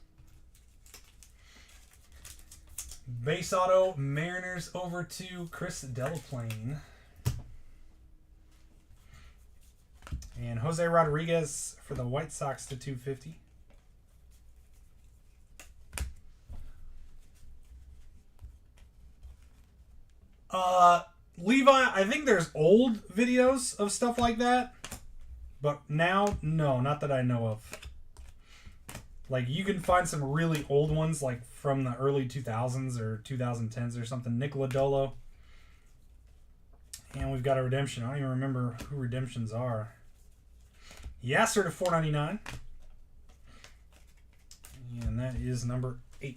Base auto Mariners over to Chris Delaplane. And Jose Rodriguez for the White Sox to 250. Levi, I think there's old videos of stuff like that, but now, no, not that I know of. Like, you can find some really old ones, like from the early 2000s or 2010s or something. Nick Lodolo. And we've got a redemption. I don't even remember who redemptions are. Yasser to 499. And that is number 8.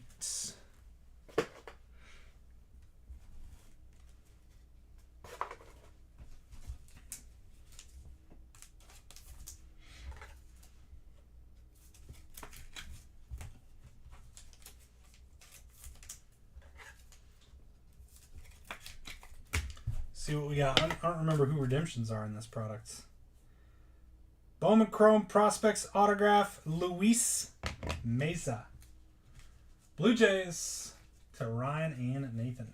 See what we got. I don't remember who redemptions are in this product. Bowman Chrome Prospects Autograph, Luis Mesa. Blue Jays. to Ryan and Nathan.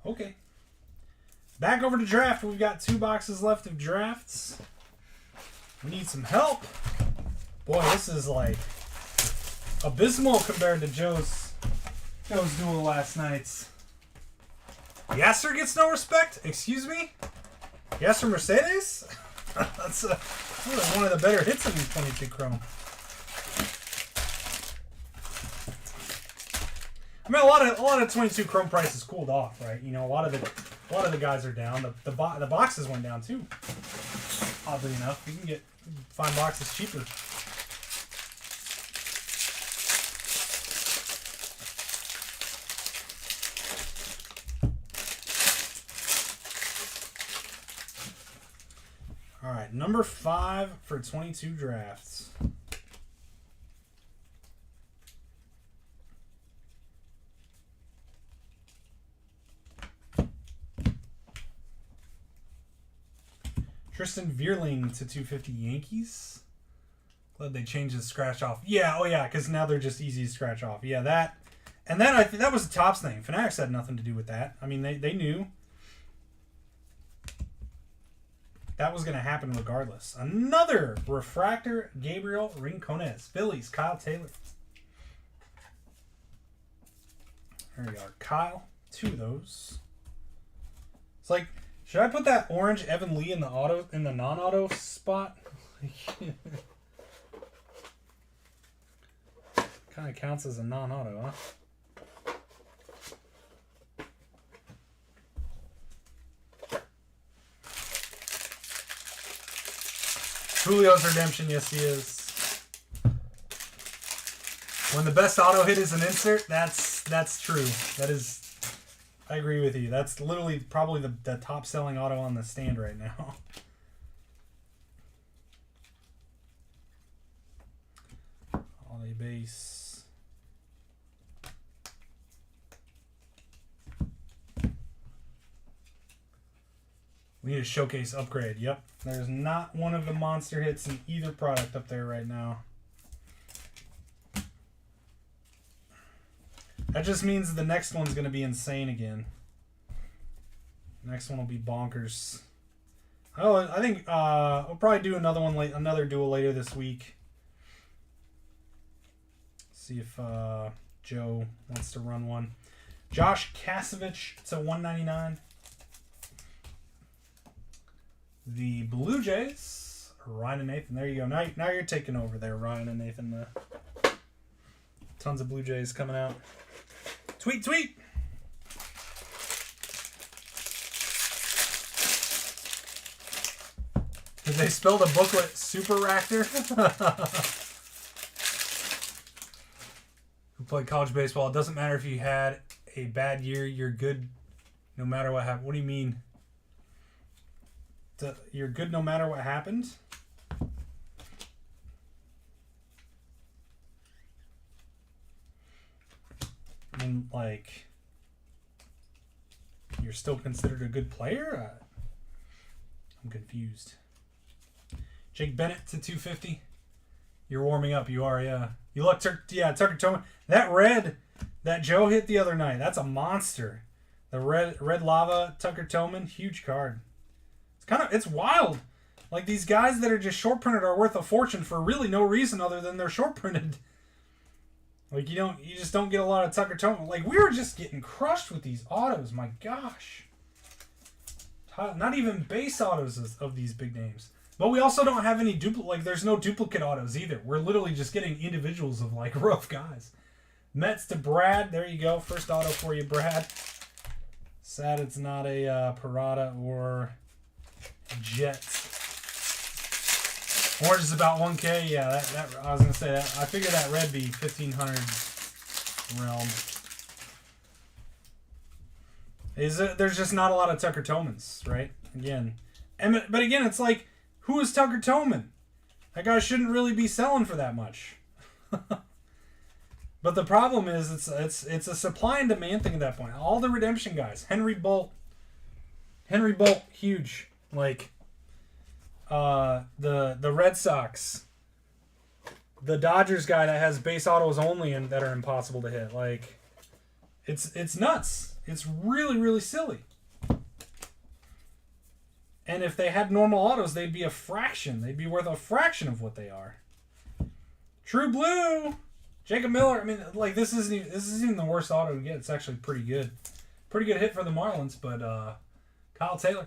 Okay. Back over to draft. We've got 2 boxes left of drafts. We need some help. Boy, this is like abysmal compared to Joe's duel last night's. Yasser gets no respect? Excuse me? Yasser Mercedes? That's one of the better hits in 22 Chrome. I mean, a lot of 22 Chrome prices cooled off, right? You know, a lot of the guys are down. The boxes went down too. Oddly enough, you can find boxes cheaper. All right, number 5 for 22 drafts. Tristan Vierling to 250 Yankees. Glad they changed the scratch off. Yeah, oh yeah, because now they're just easy to scratch off. Yeah, that. And then I think that was the Topps thing. Fanatics had nothing to do with that. I mean, they knew that was going to happen regardless. Another refractor, Gabriel Rincones. Phillies, Kyle Taylor. There we are. Kyle, 2 of those. It's like, should I put that orange Evan Lee in the non-auto spot? Kind of counts as a non-auto, huh? Julio's redemption, yes he is. When the best auto hit is an insert, that's true. That is, I agree with you. That's literally probably the top selling auto on the stand right now. Holiday base. We need a showcase upgrade. Yep. There's not one of the monster hits in either product up there right now. That just means the next one's going to be insane again. Next one will be bonkers. Oh, I think we'll probably do another duel later this week. See if Joe wants to run one. Josh Kasevich to 199. The Blue Jays, Ryan and Nathan. There you go. Now you're taking over there, Ryan and Nathan. Tons of Blue Jays coming out. Tweet. Did they spell the booklet Super Raptor? Who played college baseball? It doesn't matter if you had a bad year. You're good no matter what happened. What do you mean? You're good no matter what happened? I mean, like, you're still considered a good player? I'm confused. Jake Bennett to 250. You're warming up. You are, yeah. You look, Tucker Tillman. That red that Joe hit the other night, that's a monster. The red lava Tucker Tillman, huge card. It's wild. Like, these guys that are just short printed are worth a fortune for really no reason other than they're short printed. Like, you just don't get a lot of Tucker Tillman. Like, we were just getting crushed with these autos. My gosh. Not even base autos of these big names. But we also don't have any there's no duplicate autos either. We're literally just getting individuals of, like, rough guys. Mets to Brad. There you go. First auto for you, Brad. Sad it's not a Parada or Jets. Orange is about 1K. Yeah, that I was gonna say that. I figured that red be 1500 realm. There's just not a lot of Tucker Tillmans, right? But again, it's like, who is Tucker Tillman? That guy shouldn't really be selling for that much. But the problem is, it's a supply and demand thing at that point. All the redemption guys, Henry Bolt, huge. Like, the Red Sox, the Dodgers guy that has base autos only and that are impossible to hit. Like, it's nuts. It's really, really silly. And if they had normal autos, they'd be a fraction. They'd be worth a fraction of what they are. True Blue, Jacob Miller. I mean, like, this isn't even the worst auto to get. It's actually pretty good. Pretty good hit for the Marlins, but Kyle Taylor.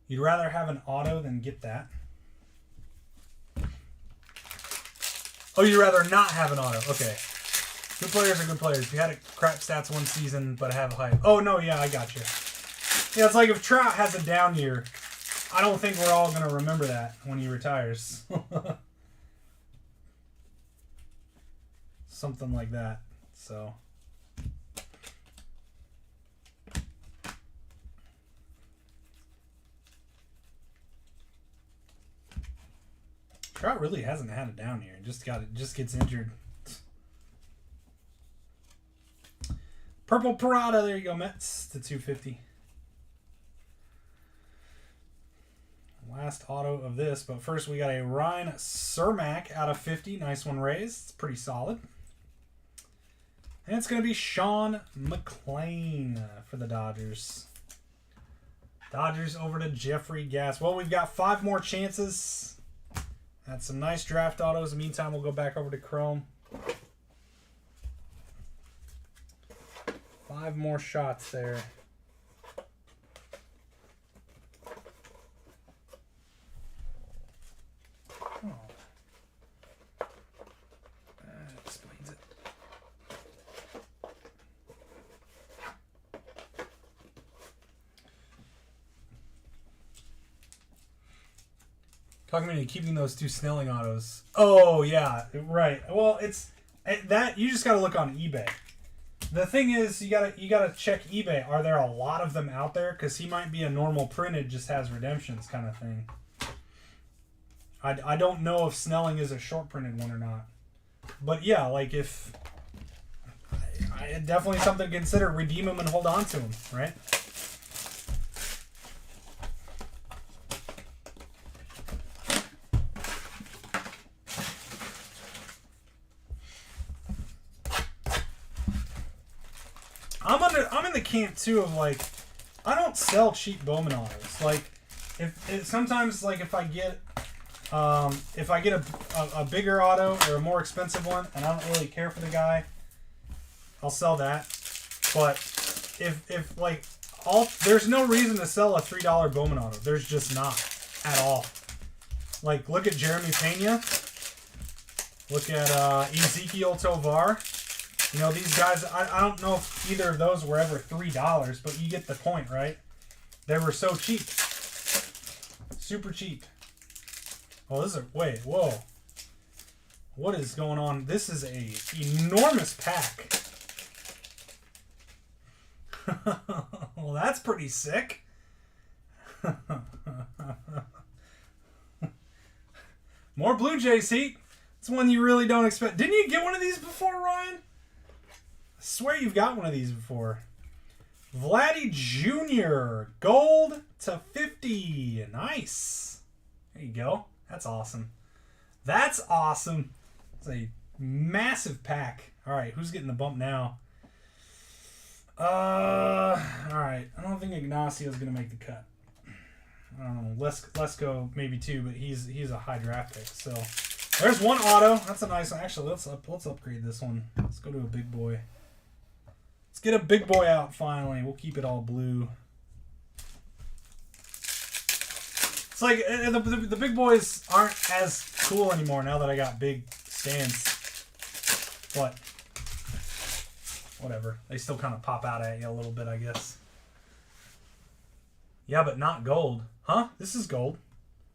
You'd rather have an auto than get that. Oh, you'd rather not have an auto. Okay. Good players are good players. If you had a crap stats one season but have hype. Oh, no, yeah, I got you. Yeah, it's like if Trout has a down year, I don't think we're all going to remember that when he retires. Something like that. So. Trout really hasn't had a down year. Just gets injured. Purple Parada. There you go, Mets to 250. Last auto of this, but first we got a Ryan Cermak out of 50. Nice one, Rays. It's pretty solid. And it's going to be Sean McClain for the Dodgers. Dodgers over to Jeffrey Gass. Well, we've got 5 more chances. Had some nice draft autos. In the meantime, we'll go back over to Chrome. 5 more shots there. Oh. That explains it. Talking about keeping those 2 Snelling autos. Oh, yeah, right. Well, it's that you just got to look on eBay. The thing is, you gotta check eBay. Are there a lot of them out there? Because he might be a normal printed, just has redemptions kind of thing. I don't know if Snelling is a short printed one or not. But yeah, like if definitely something to consider. Redeem him and hold on to him, right? I'm in the camp too of like, I don't sell cheap Bowman autos. Like, if sometimes like if I get a bigger auto or a more expensive one and I don't really care for the guy, I'll sell that. But if like there's no reason to sell a $3 Bowman auto. There's just not at all. Like, look at Jeremy Pena. Look at Ezekiel Tovar. You know, these guys, I don't know if either of those were ever $3, but you get the point, right? They were so cheap. Super cheap. Oh, this is wait, whoa. What is going on? This is a enormous pack. Well, that's pretty sick. More Blue Jays heat. It's one you really don't expect. Didn't you get one of these before, Ryan? I swear you've got one of these before. Vladdy Jr. Gold to 50. Nice. There you go. That's awesome. That's awesome. It's a massive pack. All right, who's getting the bump now? All right. I don't think Ignacio's going to make the cut. I don't know. Lesko maybe too, but he's a high draft pick. So there's one auto. That's a nice one. Actually, let's upgrade this one. Let's go to a big boy. Let's get a big boy out finally. We'll keep it all blue. It's like the big boys aren't as cool anymore now that I got big stands. But whatever. They still kind of pop out at you a little bit, I guess. Yeah, but not gold. Huh? This is gold.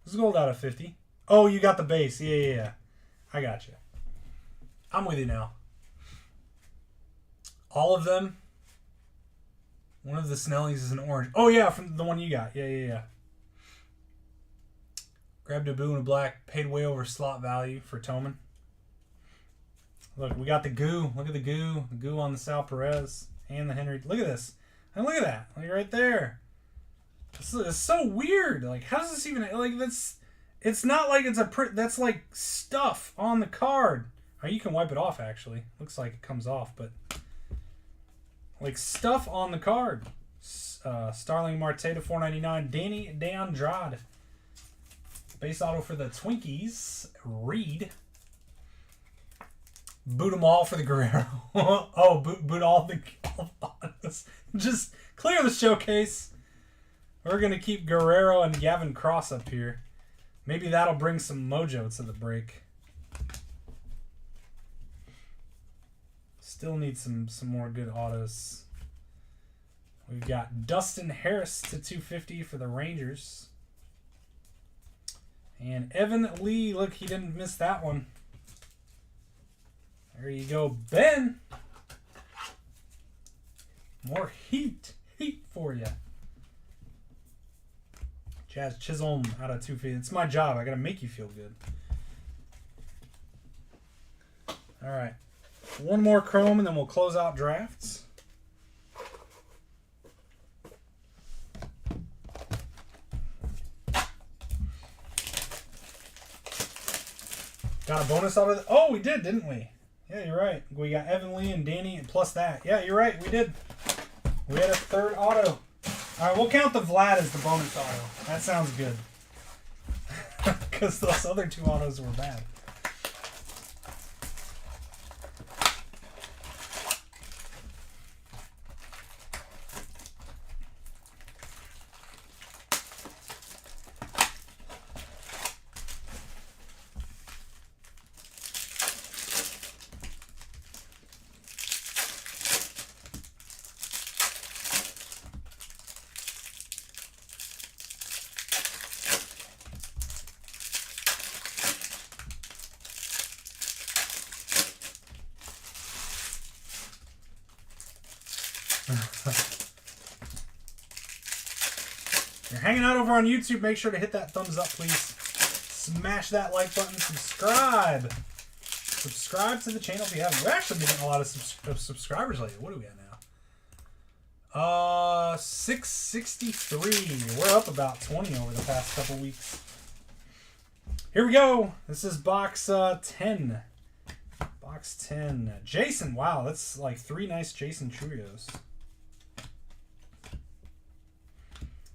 This is gold out of 50. Oh, you got the base. Yeah. I got you. I'm with you now. All of them. One of the Snellings is an orange. Oh, yeah, from the one you got. Yeah. Grabbed a blue and a black. Paid way over slot value for Toman. Look, we got the goo. Look at the goo. The goo on the Sal Perez and the Henry. Look at this. And look at that. Like right there. It's so weird. Like, how does this even... Like, that's... It's not like it's a print. That's like stuff on the card. Oh, you can wipe it off, actually. Looks like it comes off, but... like stuff on the card. Starling Marte to 499. Danny DeAndrade. Base auto for the Twinkies. Reed. Boot them all for the Guerrero. Oh, boot all the autos. Just clear the showcase. We're going to keep Guerrero and Gavin Cross up here. Maybe that'll bring some mojo to the break. Still need some more good autos. We've got Dustin Harris to 250 for the Rangers. And Evan Lee, look, he didn't miss that one. There you go, Ben. More heat for you. Jazz Chisholm out of 250. It's my job. I got to make you feel good. All right. One more Chrome, and then we'll close out drafts. Got a bonus out of it. Oh, we did, didn't we? Yeah, you're right. We got Evan Lee and Danny, and plus that. Yeah, you're right. We did. We had a third auto. All right, we'll count the Vlad as the bonus auto. That sounds good. Because those other two autos were bad. You're hanging out over on YouTube, make sure to hit that thumbs up, please. Smash that like button, subscribe. Subscribe to the channel if you haven't. We're actually getting a lot of subscribers lately. What are we at now? 663. We're up about 20 over the past couple weeks. Here we go. This is box 10. Box 10. Jason, wow, that's like 3 nice Jason Trios.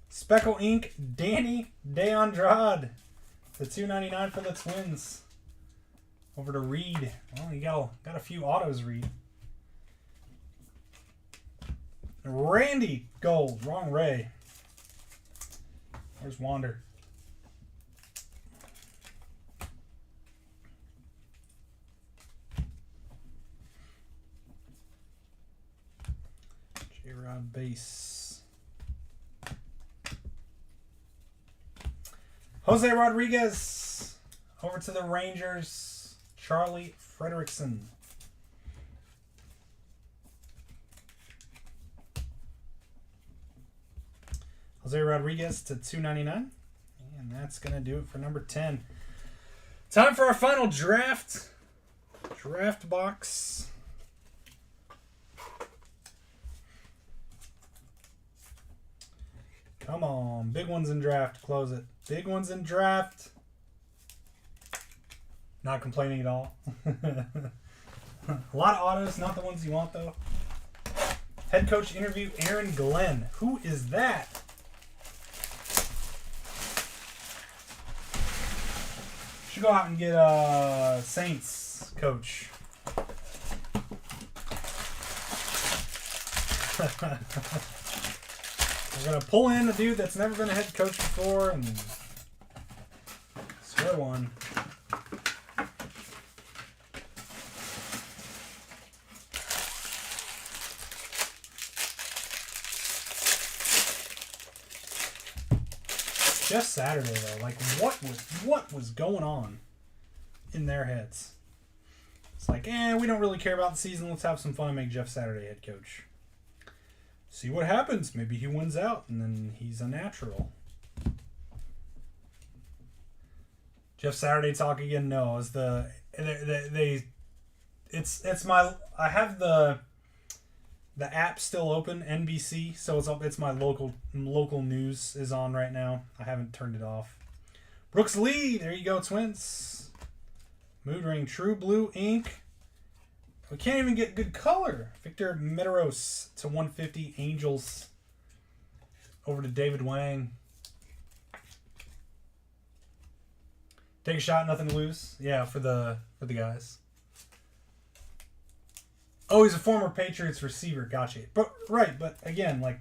Speckle Ink, Danny DeAndrade. The $2.99 for the Twins. Over to Reed. Well, you got a few autos, Reed. Randy Gold. Wrong Ray. Where's Wander? J-Rod base. Jose Rodriguez. Over to the Rangers. Charlie Frederickson. Jose Rodriguez to $2.99. And that's going to do it for number 10. Time for our final draft. Draft box. Come on. Big ones in draft. Close it. Big ones in draft. Not complaining at all. A lot of autos. Not the ones you want, though. Head coach interview, Aaron Glenn. Who is that? Should go out and get a Saints coach. We're going to pull in a dude that's never been a head coach before and swear one. Just Saturday though, like what was going on in their heads? It's like, we don't really care about the season. Let's have some fun and make Jeff Saturday head coach. See what happens. Maybe he wins out and then he's a natural. Jeff Saturday talk again? No, it's I have the app still open, NBC, so it's my local news is on right now. I haven't turned it off. Brooks Lee. There you go, Twins. Mood Ring True Blue ink. We can't even get good color. Victor Medeiros to 150. Angels. Over to David Wang. Take a shot, nothing to lose. Yeah, for the guys. Oh, he's a former Patriots receiver. Gotcha. But right, but again, like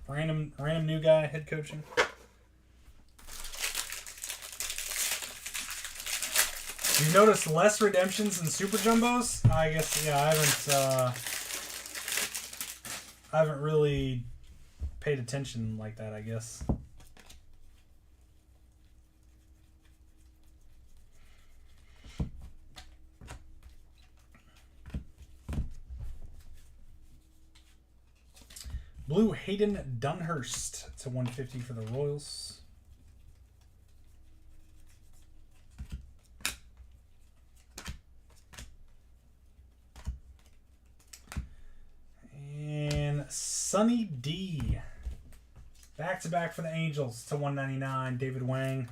random new guy head coaching. You notice less redemptions in Super Jumbos? I guess yeah, I haven't really paid attention like that, I guess. Blue Hayden Dunhurst to 150 for the Royals. And Sonny D. Back-to-back for the Angels to 199. David Wang.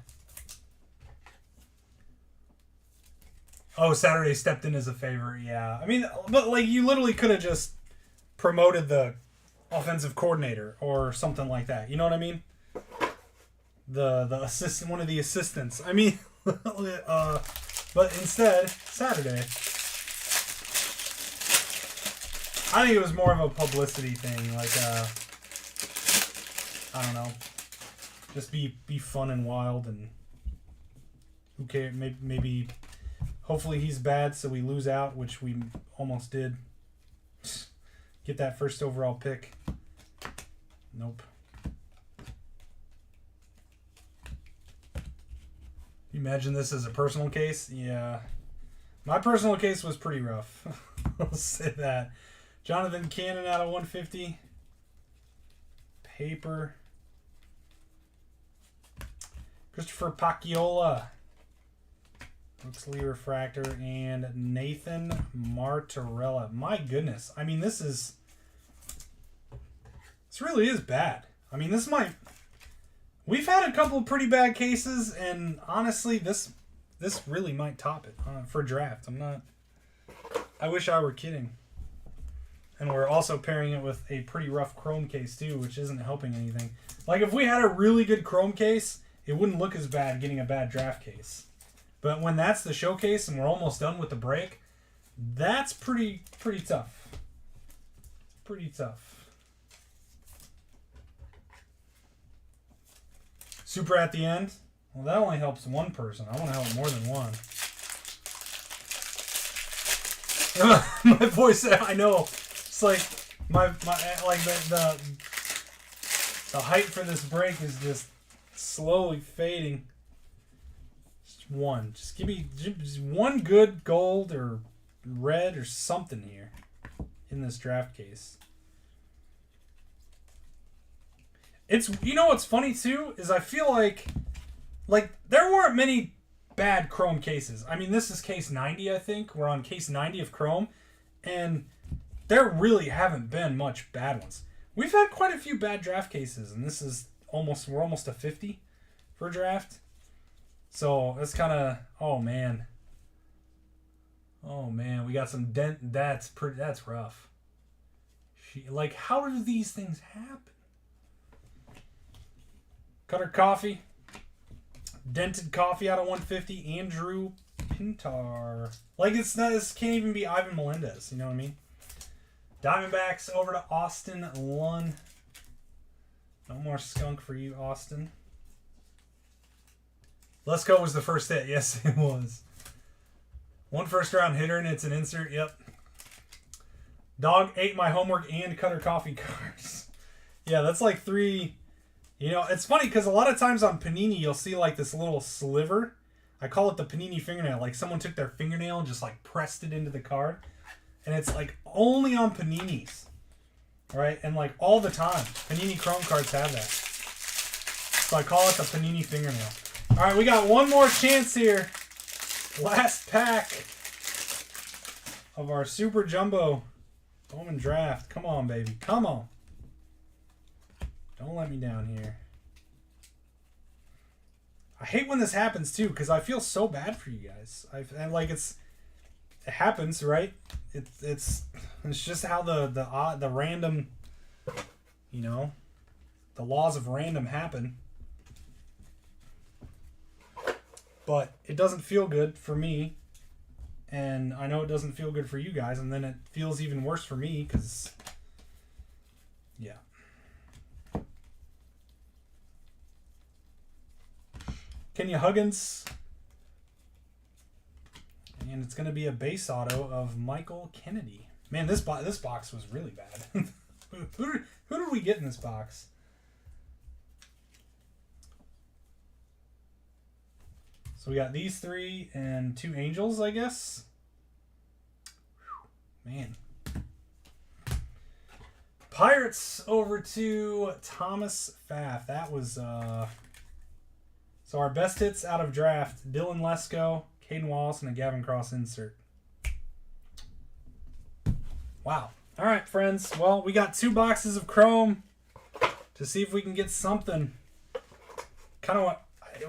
Oh, Saturday stepped in as a favor. Yeah. I mean, but like you literally could have just promoted the offensive coordinator or something like that. You know what I mean? The assistant, one of the assistants. I mean, but instead, Saturday. I think it was more of a publicity thing, like I don't know, just be fun and wild, and who cares? Maybe, hopefully he's bad, so we lose out, which we almost did. Get that first overall pick. Nope. You imagine this as a personal case? Yeah. My personal case was pretty rough. I'll say that. Jonathan Cannon out of 150. Paper. Christopher Pacchiola. Brooks Lee Refractor. And Nathan Martorella. My goodness. I mean, this really is bad. I mean, we've had a couple of pretty bad cases, and honestly, this really might top it for draft. I wish I were kidding. And we're also pairing it with a pretty rough chrome case too, which isn't helping anything. Like if we had a really good chrome case, it wouldn't look as bad getting a bad draft case. But when that's the showcase and we're almost done with the break, that's pretty tough. Pretty tough. Super at the end. Well, that only helps one person. I want to help more than one. My voice, I know. It's like my like the height for this break is just slowly fading. Just one. Just give me just one good gold or red or something here in this draft case. It's, you know what's funny too is I feel like there weren't many bad chrome cases. I mean, this is case 90, I think. We're on case 90 of chrome, and there really haven't been much bad ones. We've had quite a few bad draft cases, and this is we're almost a 50 for draft. So it's kind of, oh man, we got some dent. That's rough. Like, how do these things happen? Cutter Coffee, dented coffee out of 150. Andrew Pintar. Like, this can't even be Ivan Melendez. You know what I mean? Diamondbacks over to Austin Lunn. No more skunk for you, Austin. Lesko was the first hit. Yes, it was. One first round hitter, and it's an insert. Yep. Dog ate my homework and Cutter Coffee cards. Yeah, that's like 3. You know, it's funny because a lot of times on Panini, you'll see like this little sliver. I call it the Panini fingernail. Like someone took their fingernail and just like pressed it into the card. And it's like only on Paninis, right? And like all the time, Panini Chrome cards have that. So I call it the Panini fingernail. All right, we got one more chance here. Last pack of our Super Jumbo Bowman draft. Come on, baby. Come on. Don't let me down here. I hate when this happens too, because I feel so bad for you guys. And like it happens, right? It's just how the random, you know, the laws of random happen. But it doesn't feel good for me, and I know it doesn't feel good for you guys, and then it feels even worse for me because, yeah. Kenya Huggins. And it's going to be a base auto of Michael Kennedy. Man, this box was really bad. who did we get in this box? So we got these 3 and 2 Angels, I guess. Whew, man. Pirates over to Thomas Pfaff. That was... So our best hits out of draft, Dylan Lesko, Caden Wallace, and a Gavin Cross insert. Wow. All right, friends. Well, we got 2 boxes of Chrome to see if we can get something. Kind of what...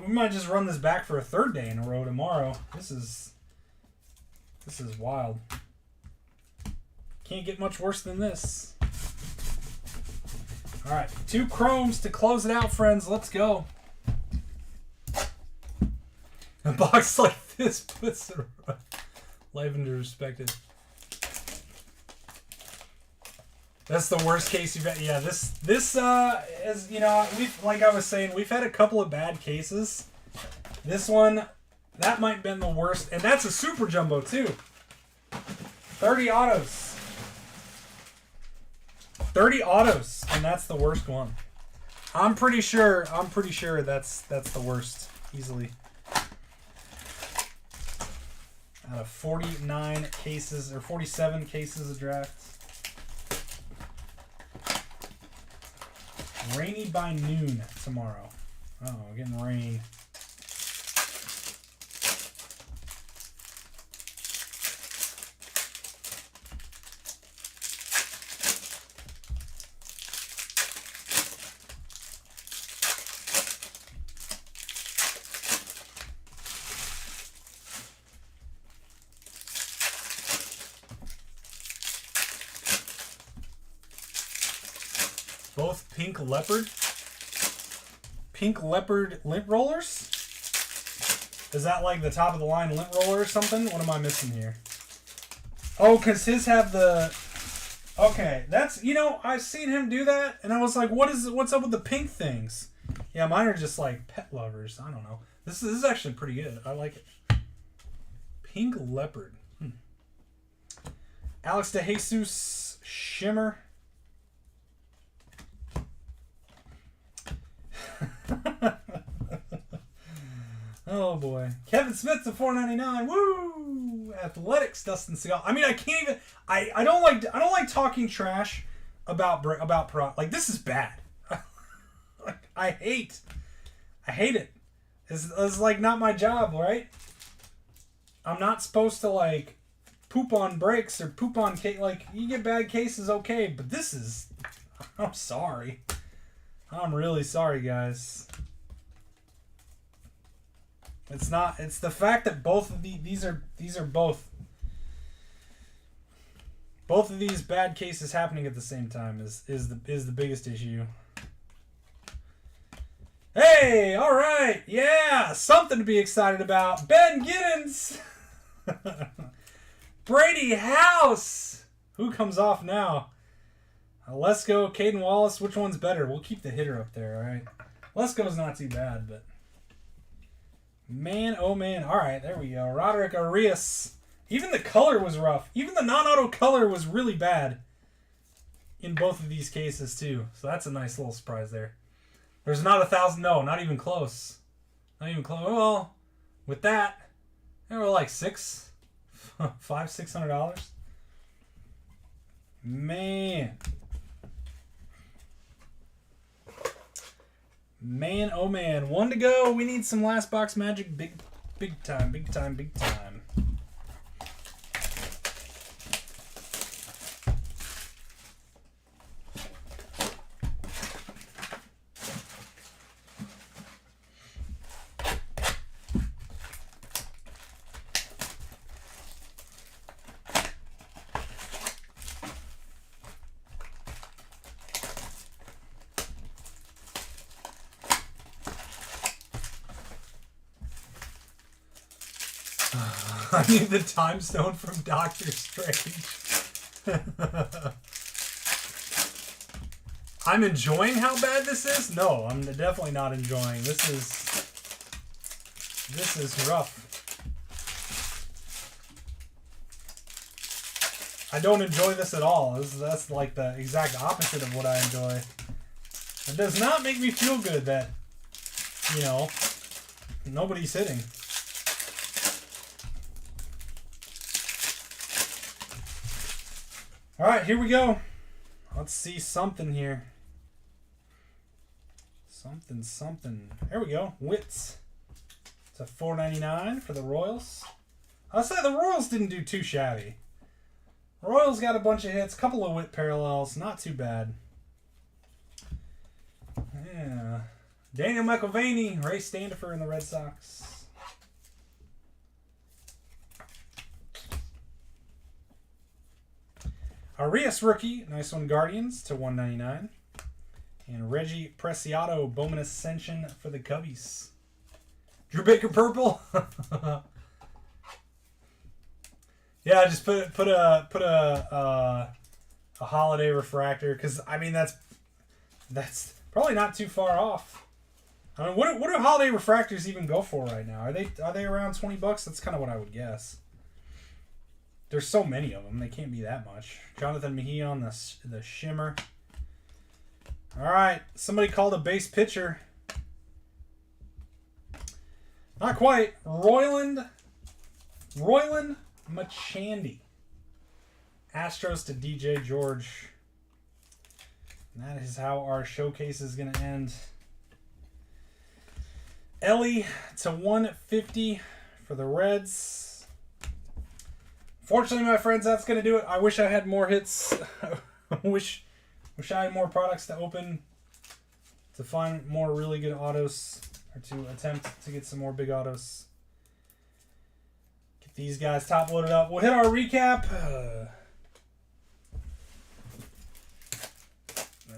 We might just run this back for a 3rd day in a row tomorrow. This is wild. Can't get much worse than this. All right, 2 Chromes to close it out, friends. Let's go. A box like this puts life into perspective. That's the worst case you've had. Yeah, this is, you know, like I was saying, we've had a couple of bad cases. This one, that might have been the worst, and that's a super jumbo too. 30 autos. 30 autos, and that's the worst one. I'm pretty sure that's the worst easily. Out of 49 cases or 47 cases of draft. Rainy by noon tomorrow. Oh, we're getting rain. Both pink leopard lint rollers. Is that like the top of the line lint roller or something? What am I missing here? Oh, because his have the... Okay, that's... You know, I've seen him do that, and I was like, what's up with the pink things? Yeah, mine are just like pet lovers. I don't know. This is actually pretty good. I like it. Pink leopard. Alex DeJesus Shimmer. Oh boy, Kevin Smith to 4.99. Woo! Athletics, Dustin Seagal. I mean, I can't even. I don't like talking trash about pro. Like, this is bad. I hate it. It's like not my job, right? I'm not supposed to like poop on breaks or poop on case. Like, you get bad cases, okay, but this is. I'm sorry. I'm really sorry, guys. It's not. It's the fact that both of these are both of these bad cases happening at the same time is the biggest issue. Hey, all right, yeah, something to be excited about. Ben Giddens, Brady House. Who comes off now? Lesko, Caden Wallace. Which one's better? We'll keep the hitter up there. All right. Lesko's not too bad, but. Man, oh man. All right, there we go. Roderick Arias. Even the color was rough. Even the non-auto color was really bad in both of these cases, too. So that's a nice little surprise there. There's not 1,000. No, not even close. Not even close. Well, with that, they were like $600. Man. Man, oh man. 1 to go. We need some last box magic. Big time. I need the time stone from Doctor Strange. I'm enjoying how bad this is? No, I'm definitely not enjoying. This is rough. I don't enjoy this at all. That's like the exact opposite of what I enjoy. It does not make me feel good that, you know, nobody's hitting. All right, here we go. Let's see something here. Something. There we go. Wits. It's a $4.99 for the Royals. I'll say the Royals didn't do too shabby. Royals got a bunch of hits, couple of Wit parallels, not too bad. Yeah. Daniel McElvaney, Ray Standifer in the Red Sox. Arias rookie, nice one, Guardians to $1.99. And Reggie Preciado, Bowman Ascension for the Cubbies. Drew Baker purple. Yeah, just put a holiday refractor, because I mean that's probably not too far off. I mean, what do holiday refractors even go for right now? Are they around $20? That's kind of what I would guess. There's so many of them, they can't be that much. Jonathan Mejia on the shimmer. All right, somebody called a base pitcher. Not quite. Royland Machandy. Astros to DJ George. And that is how our showcase is going to end. Ellie to 150 for the Reds. Fortunately, my friends, that's going to do it. I wish I had more hits. wish I had more products to open to find more really good autos, or to attempt to get some more big autos. Get these guys top loaded up. We'll hit our recap.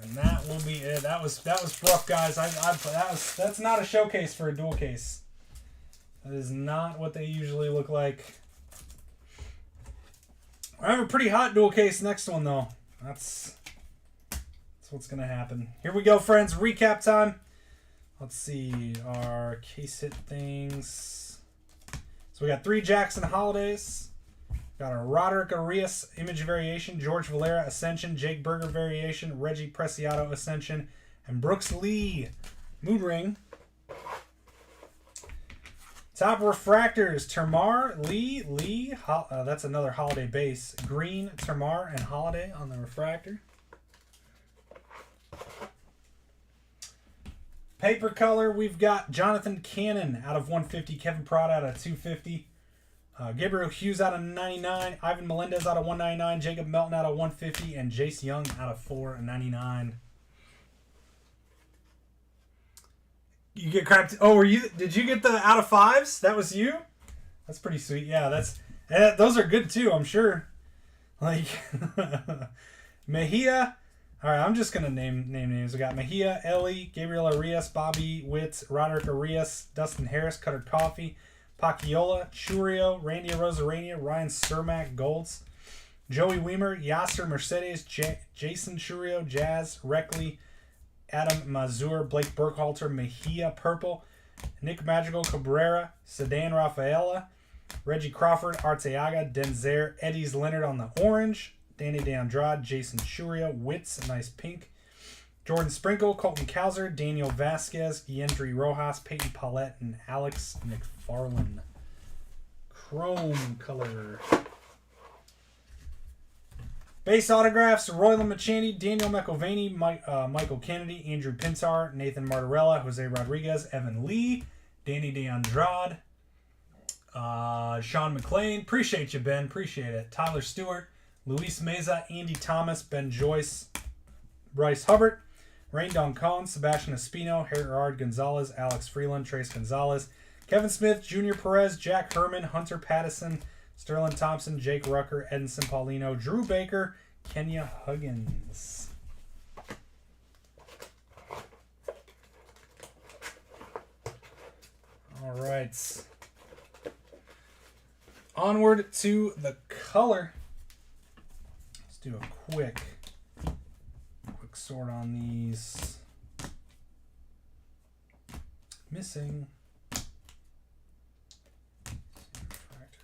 And that will be it. That was rough, guys. That's not a showcase for a dual case. That is not what they usually look like. I have a pretty hot dual case next one, though. That's what's going to happen. Here we go, friends. Recap time. Let's see our case hit things. So we got 3 Jackson Holidays. Got a Roderick Arias Image Variation, George Valera Ascension, Jake Berger Variation, Reggie Preciado Ascension, and Brooks Lee Mood Ring. Top refractors, Termar, Lee, that's another holiday base. Green, Termar, and Holiday on the refractor. Paper color, we've got Jonathan Cannon out of 150, Kevin Pratt out of 250, Gabriel Hughes out of 99, Ivan Melendez out of 199, Jacob Melton out of 150, and Jace Young out of 499. You get crapped. Oh, did you get the out of 5s? That was you? That's pretty sweet. Yeah, those are good too, I'm sure. Like Mejia. All right, I'm just gonna name names. We got Mejia, Ellie, Gabriel Arias, Bobby Witt, Roderick Arias, Dustin Harris, Cutter Coffee, Paciola, Churio, Randy Rosarania, Ryan Cermak, Golds, Joey Weimer, Yasser Mercedes, Jason Churio, Jazz, Reckley, Adam Mazur, Blake Burkhalter, Mejia Purple, Nick Magical, Cabrera, Sedan Rafaela, Reggie Crawford, Arteaga, Denzer, Eddie's Leonard on the orange, Danny DeAndrade, Jason Churio, Witz, nice pink, Jordan Sprinkle, Colton Cowser, Daniel Vasquez, Yendry Rojas, Peyton Paulette, and Alex McFarland. Chrome color. Base autographs, Royland Machandy, Daniel McElvaney, Michael Kennedy, Andrew Pintar, Nathan Martorella, Jose Rodriguez, Evan Lee, Danny DeAndrade, Sean McLean. Appreciate you, Ben. Appreciate it. Tyler Stewart, Luis Meza, Andy Thomas, Ben Joyce, Bryce Hubbard, Raindon Cohn, Sebastian Espino, Gerard Gonzalez, Alex Freeland, Trace Gonzalez, Kevin Smith, Junior Perez, Jack Herman, Hunter Pattison, Sterling Thompson, Jake Rucker, Edinson Paulino, Drew Baker, Kenya Huggins. All right. onward to the color. Let's do a quick sort on these. Missing.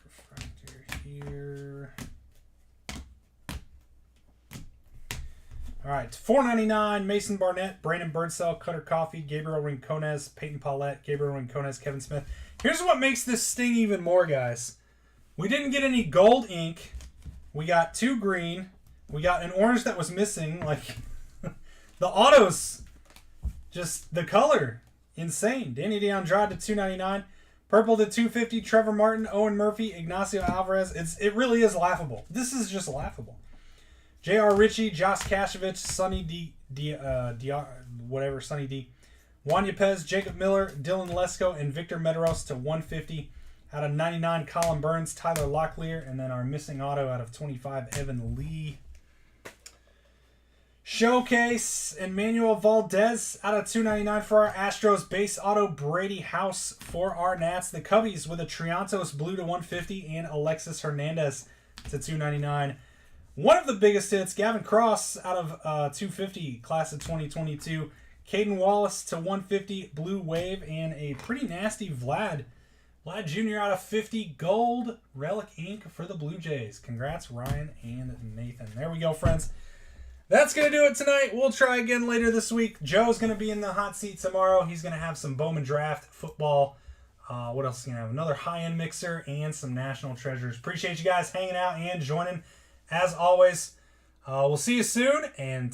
Refractor here. All right, $4.99. Mason Barnett, Brandon Birdsell, Cutter Coffee, Gabriel Rincones, Peyton Paulette, Gabriel Rincones, Kevin Smith. Here's what makes this sting even more, guys. We didn't get any gold ink. We got 2 green. We got an orange that was missing. Like, the autos, just the color, insane. Danny DeAndrade to $2.99. Purple to $2.50. Trevor Martin, Owen Murphy, Ignacio Alvarez. It really is laughable. This is just laughable. J.R. Ritchie, Josh Kashovich, Sonny D. Sonny D. Juan Yepez, Jacob Miller, Dylan Lesko, and Victor Medeiros to $150. Out of 99, Colin Burns, Tyler Locklear, and then our missing auto out of 25, Evan Lee. Showcase, Emmanuel Valdez out of $2.99 for our Astros. Base auto, Brady House for our Nats. The Cubbies with a Triantos blue to $150 and Alexis Hernandez to $2.99. One of the biggest hits, Gavin Cross out of $250, class of 2022. Caden Wallace to $150, Blue Wave, and a pretty nasty Vlad Jr. out of 50, gold relic ink for the Blue Jays. Congrats, Ryan and Nathan. There we go, friends. That's going to do it tonight. We'll try again later this week. Joe's going to be in the hot seat tomorrow. He's going to have some Bowman draft football. What else is going to have? Another high-end mixer and some national treasures. Appreciate you guys hanging out and joining. As always, we'll see you soon, and